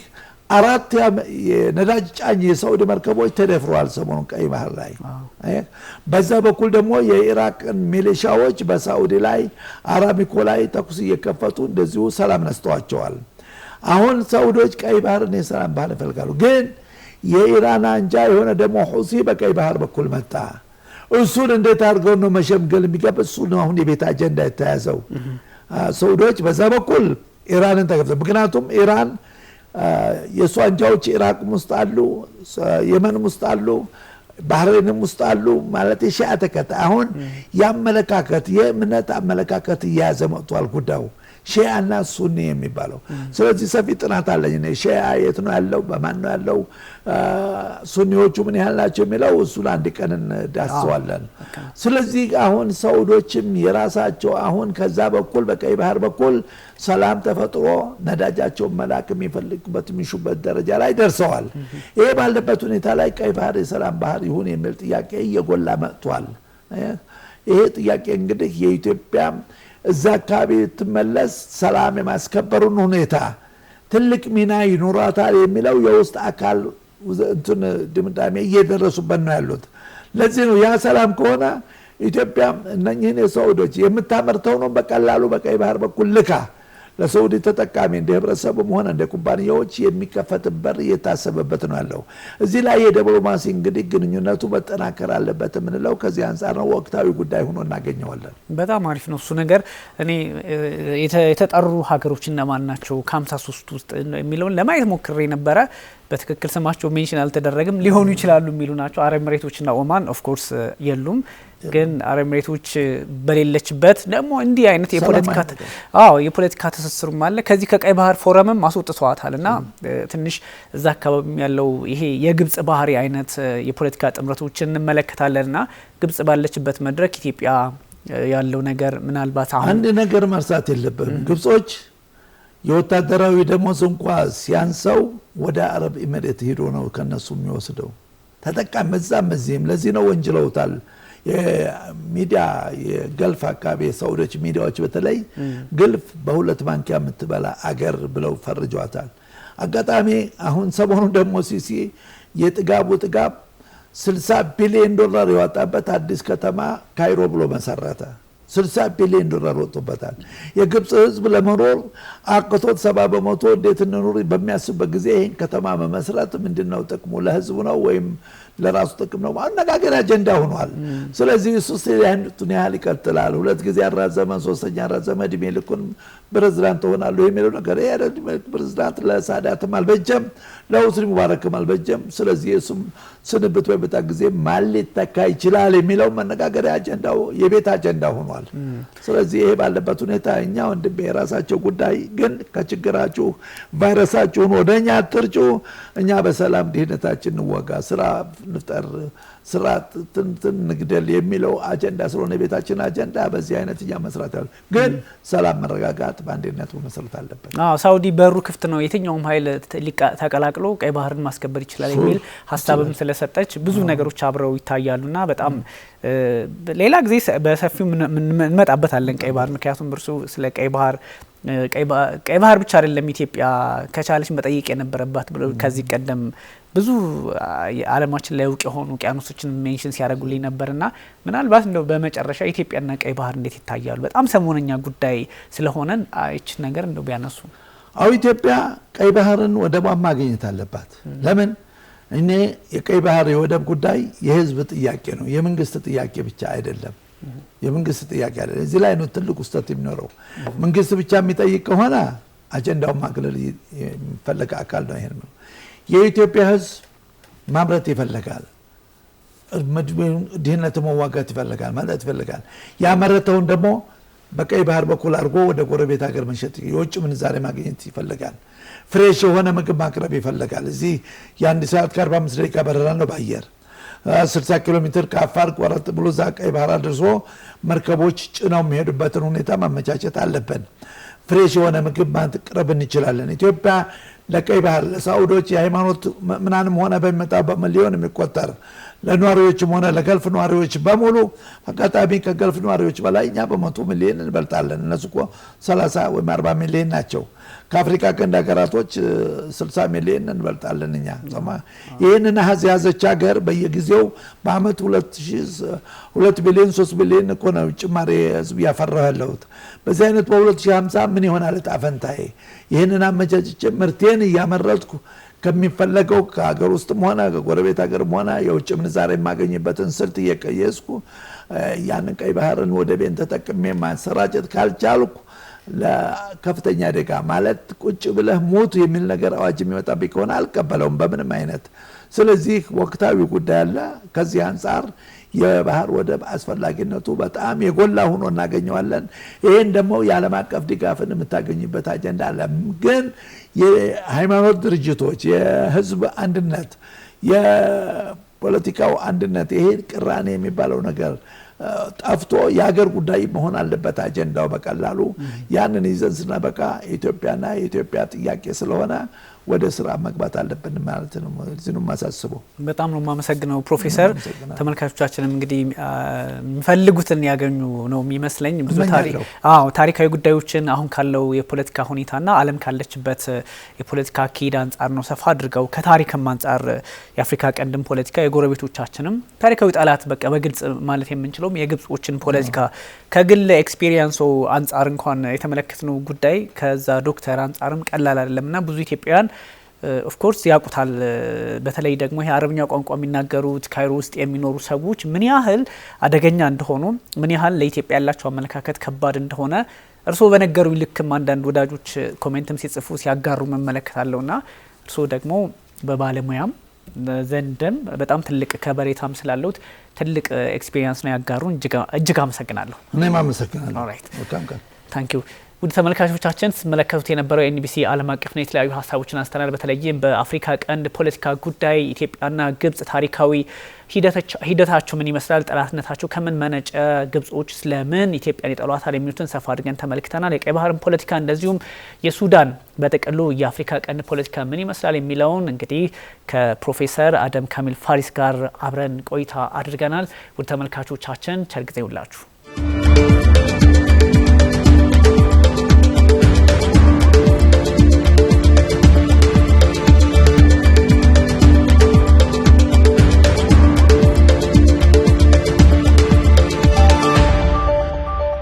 [SPEAKER 2] 4 የነዳጅ ጫኝ የሳውዲ መርከቦች ተደፍረዋል ሰሞኑን ቀይ ባህር ላይ። በዛ በኩል ደግሞ የኢራቅን ሚሊሻዎች በሳውዲ ላይ አራሚኮ ላይ ተኩስ እየከፈቱ እንደዚሁ ሰላም ነስተዋቸዋል። አሁን ሳውዲዎች ቀይ ባህርን የሰላም ባህር ይፈልጋሉ። ግን የኢራን አንጃ የሆነ ደግሞ ሁሲ በቀይ ባህር በኩል መጣ። እሱን እንዴት አድርገው ነው መሸምገል የሚገባ? እሱ ነው አሁን የቤት አጀንዳ የተያዘው። ሳውዲዎች በዛ በኩል ኢራንን ተከፍተው፣ ምክንያቱም ኢራን የእሱ አንጃዎች ኢራቅ ውስጥ አሉ፣ የመን ውስጥ አሉ፣ ባህሬንም ውስጥ አሉ። ማለት የሺዓ ተከታይ አሁን የአመለካከት የእምነት አመለካከት እያያዘ መጥቷል ጉዳዩ ሺዓና ሱኒ የሚባለው። ስለዚህ ሰፊ ጥናት አለኝ እኔ ሺዓ የት ነው ያለው፣ በማን ነው ያለው፣ ሱኒዎቹ ምን ያህል ናቸው የሚለው እሱን አንድ ቀን እንዳስሰዋለን። ስለዚህ አሁን ሳውዲዎችም የራሳቸው አሁን ከዛ በኩል በቀይ ባህር በኩል ሰላም ተፈጥሮ ነዳጃቸውን መላክ የሚፈልጉበት የሚሹበት ደረጃ ላይ ደርሰዋል። ይሄ ባለበት ሁኔታ ላይ ቀይ ባህር የሰላም ባህር ይሁን የሚል ጥያቄ እየጎላ መጥቷል። ይሄ ጥያቄ እንግዲህ የኢትዮጵያ እዛ አካባቢ ትመለስ ሰላም የማስከበሩን ሁኔታ ትልቅ ሚና ይኖራታል የሚለው የውስጥ አካል እንትን ድምዳሜ እየደረሱበት ነው ያሉት። ለዚህ ነው ያ ሰላም ከሆነ ኢትዮጵያ እነኚህን የሳውዲዎች የምታመርተው ነው በቀላሉ በቀይ ባህር በኩል ልካ ለሳውዲ ተጠቃሚ እንደ ህብረተሰቡም ሆነ እንደ ኩባንያዎች የሚከፈት በር እየታሰበበት ነው ያለው። እዚህ ላይ የዲፕሎማሲ እንግዲህ ግንኙነቱ መጠናከር አለበት የምንለው ከዚህ አንጻር ነው። ወቅታዊ ጉዳይ ሆኖ እናገኘዋለን።
[SPEAKER 1] በጣም አሪፍ ነው እሱ ነገር። እኔ የተጠሩ ሀገሮች እነማን ናቸው ከ53 ውስጥ የሚለውን ለማየት ሞክሬ ነበረ። በትክክል ስማቸው ሜንሽን አልተደረገም። ሊሆኑ ይችላሉ የሚሉ ናቸው። አረብ ኤሚሬቶችና ኦማን ኦፍ ኮርስ የሉም። ግን አረብ ኤሚሬቶች በሌለችበት ደግሞ እንዲህ አይነት የፖለቲካ ትስስሩም አለ። ከዚህ ከቀይ ባህር ፎረምም አስወጥተዋታልና ትንሽ እዛ አካባቢ ያለው ይሄ የግብጽ ባህሪ አይነት የፖለቲካ ጥምረቶችን እንመለከታለንና ግብጽ ባለችበት መድረክ ኢትዮጵያ ያለው ነገር ምናልባት አሁን
[SPEAKER 2] አንድ ነገር መርሳት የለብንም። ግብጾች የወታደራዊ ደሞዝ እንኳን ሲያንሰው ወደ አረብ ኤሚሬት ሄዶ ነው ከነሱ የሚወስደው ተጠቃሚ መዛም እዚህም። ለዚህ ነው ወንጅለውታል። የሚዲያ የገልፍ አካባቢ የሳውዲዎች ሚዲያዎች በተለይ ግልፍ በሁለት ማንኪያ የምትበላ አገር ብለው ፈርጇታል። አጋጣሚ አሁን ሰሞኑን ደግሞ ሲሲ የጥጋቡ ጥጋብ 60 ቢሊዮን ዶላር ያወጣበት አዲስ ከተማ ካይሮ ብሎ መሰረተ። 60 ቢሊዮን ዶላር ወጥቶበታል። የግብጽ ህዝብ ለመኖር አቅቶት 70% እንዴት እንኖር በሚያስብበት ጊዜ ይሄን ከተማ መመስረት ምንድነው ጥቅሙ? ለህዝቡ ነው ወይም ለራሱ ጥቅም ነው? አነጋገር አጀንዳ ሆኗል። ስለዚህ እሱ ሲያንቱን ያህል ይቀጥላል። ሁለት ጊዜ ያራዘመ ሶስተኛ ያራዘመ እድሜ ልኩን ፕሬዝዳንት ሆናሉ የሚለው ነገር ይሄ ፕሬዝዳንት ለሳዳትም አልበጀም፣ ለሁስኒ ሙባረክም አልበጀም። ስለዚህ እሱም ስንብት በመጣ ጊዜ ማን ሊተካ ይችላል የሚለው መነጋገሪያ አጀንዳው የቤት አጀንዳ ሆኗል። ስለዚህ ይሄ ባለበት ሁኔታ እኛ ወንድሜ የራሳቸው ጉዳይ ግን ከችግራችሁ ቫይረሳችሁን ወደኛ አትርጩ፣ እኛ በሰላም ድህነታችን እንወጋ፣ ስራ ንፍጠር፣ ስራ ንግደል የሚለው አጀንዳ ስለሆነ የቤታችን አጀንዳ በዚህ አይነት እኛ መስራት ያለ ግን ሰላም መረጋጋት በአንድነት መሰረት አለበት።
[SPEAKER 1] ሳውዲ በሩ ክፍት ነው፣ የትኛውም ኃይል ተቀላቅሎ ቀይ ባህርን ማስከበር ይችላል የሚል ሀሳብም ስለሰጠች ብዙ ነገሮች አብረው ይታያሉና በጣም ሌላ ጊዜ በሰፊው እንመጣበታለን ቀይ ባህር። ምክንያቱም እርሱ ስለ ቀይ ባህር ብቻ አይደለም ኢትዮጵያ ከቻለች መጠየቅ የነበረባት ብሎ ከዚህ ቀደም ብዙ ዓለማችን ላይ ውቅ የሆኑ ውቅያኖሶችን ሜንሽን ሲያደርጉልኝ ነበርና ምናልባት እንደው በመጨረሻ ኢትዮጵያና ቀይ ባህር እንዴት ይታያሉ? በጣም ሰሞነኛ ጉዳይ ስለሆነ እቺ ነገር እንደው ቢያነሱ።
[SPEAKER 2] አው ኢትዮጵያ ቀይ ባህርን ወደቧን ማግኘት አለባት። ለምን? እኔ የቀይ ባህር የወደብ ጉዳይ የህዝብ ጥያቄ ነው፣ የመንግስት ጥያቄ ብቻ አይደለም። የመንግስት ጥያቄ አይደለም። እዚህ ላይ ነው ትልቁ ስህተት የሚኖረው። መንግስት ብቻ የሚጠይቅ ከሆነ አጀንዳውን ማግለል የሚፈልግ አካል ነው። ይሄን ነው የኢትዮጵያ ህዝብ ማምረት ይፈልጋል፣ ድህነት መዋጋት ይፈልጋል፣ ማለት ይፈልጋል። ያመረተውን ደግሞ በቀይ ባህር በኩል አድርጎ ወደ ጎረቤት ሀገር መሸጥ፣ የውጭ ምንዛሬ ማግኘት ይፈልጋል። ፍሬሽ የሆነ ምግብ ማቅረብ ይፈልጋል። እዚህ የአንድ ሰዓት ከ45 ደቂቃ በረራ ነው በአየር 60 ኪሎ ሜትር ከአፋር ቆረጥ ብሎ እዛ ቀይ ባህር አድርሶ መርከቦች ጭነው የሚሄዱበትን ሁኔታ ማመቻቸት አለብን። ፍሬሽ የሆነ ምግብ ማቅረብ እንችላለን። ኢትዮጵያ ለቀይ ባህር ለሳውዲዎች የሃይማኖት ምናንም ሆነ በሚመጣ በሚሊዮን የሚቆጠር ለነዋሪዎችም ሆነ ለገልፍ ነዋሪዎች በሙሉ አጋጣሚ ከገልፍ ነዋሪዎች በላይ እኛ በመቶ ሚሊዮን እንበልጣለን። እነሱ እኮ 30 ወይም 40 ሚሊዮን ናቸው። ከአፍሪካ ቀንድ ሀገራቶች 60 ሚሊዮን እንበልጣለን እኛ። ይህንን አሃዝ ያዘች ሀገር በየጊዜው በአመት 2 ቢሊዮን 3 ቢሊዮን እኮ ነው ጭማሪ ህዝብ ያፈራው ያለሁት። በዚህ አይነት በ2050 ምን ይሆናል እጣ ፈንታዬ? ይህንን አመቻችቼ ምርቴን እያመረትኩ ከሚፈለገው ከሀገር ውስጥም ሆነ ከጎረቤት ሀገርም ሆነ የውጭ ምንዛሬ የማገኝበትን ስልት እየቀየስኩ ያንን ቀይ ባህርን ወደ ቤን ተጠቅሜ ማሰራጨት ካልቻልኩ ለከፍተኛ አደጋ ማለት ቁጭ ብለህ ሞት የሚል ነገር አዋጅ የሚመጣብኝ ከሆነ አልቀበለውም በምንም አይነት። ስለዚህ ወቅታዊ ጉዳይ አለ። ከዚህ አንጻር የባህር ወደብ አስፈላጊነቱ በጣም የጎላ ሆኖ እናገኘዋለን። ይሄን ደግሞ የዓለም አቀፍ ድጋፍን የምታገኝበት አጀንዳ አለ። ግን የሃይማኖት ድርጅቶች፣ የህዝብ አንድነት፣ የፖለቲካው አንድነት ይሄ ቅራኔ የሚባለው ነገር ጠፍቶ የሀገር ጉዳይ መሆን አለበት አጀንዳው በቀላሉ። ያንን ይዘን ስናበቃ ኢትዮጵያና የኢትዮጵያ ጥያቄ ስለሆነ ወደ ስራ መግባት አለብን ማለት ነው። እዚህም ማሳስበው
[SPEAKER 1] በጣም ነው ማመሰግነው ፕሮፌሰር። ተመልካቾቻችንም እንግዲህ የሚፈልጉትን ያገኙ ነው የሚመስለኝ። ብዙ ታሪካዊ ጉዳዮችን አሁን ካለው የፖለቲካ ሁኔታና ዓለም ካለችበት የፖለቲካ አካሄድ አንጻር ነው ሰፋ አድርገው ከታሪክም አንጻር የአፍሪካ ቀንድም ፖለቲካ የጎረቤቶቻችንም ታሪካዊ ጠላት በቃ በግልጽ ማለት የምንችለው አይመስለውም። የግብጾችን ፖለቲካ ከግል ኤክስፒሪየንሱ አንጻር እንኳን የተመለከትነው ጉዳይ ከዛ ዶክተር አንጻርም ቀላል አይደለምና ብዙ ኢትዮጵያውያን ኦፍ ኮርስ ያውቁታል። በተለይ ደግሞ ይሄ አረብኛ ቋንቋ የሚናገሩት ካይሮ ውስጥ የሚኖሩ ሰዎች ምን ያህል አደገኛ እንደሆኑ ምን ያህል ለኢትዮጵያ ያላቸው አመለካከት ከባድ እንደሆነ እርስዎ በነገሩኝ ልክም አንዳንድ ወዳጆች ኮሜንትም ሲጽፉ ሲያጋሩ መመለከታለሁና እርስዎ ደግሞ በባለሙያም ዘንድም በጣም ትልቅ ከበሬታም ስላለውት ትልቅ ኤክስፒሪየንስ ነው ያጋሩን። እጅግ አመሰግናለሁ።
[SPEAKER 2] እኔም አመሰግናለሁ።
[SPEAKER 1] ኦልራይት ታንክ ዩ። ውድ ተመልካቾቻችን ስትመለከቱት የነበረው የኤንቢሲ ዓለም አቀፍ ነው። የተለያዩ ሀሳቦችን አንስተናል። በተለይም በአፍሪካ ቀንድ ፖለቲካ ጉዳይ ኢትዮጵያና ግብጽ ታሪካዊ ሂደታቸው ምን ይመስላል፣ ጠላትነታቸው ከምን መነጨ፣ ግብጾች ስለምን ኢትዮጵያን ይጠሏታል የሚሉትን ሰፋ አድርገን ተመልክተናል። የቀይ ባህርን ፖለቲካ እንደዚሁም የሱዳን በጥቅሉ የአፍሪካ ቀንድ ፖለቲካ ምን ይመስላል የሚለውን እንግዲህ ከፕሮፌሰር አደም ካሚል ፋሪስ ጋር አብረን ቆይታ አድርገናል። ውድ ተመልካቾቻችን ቸር ጊዜ ይሁንላችሁ።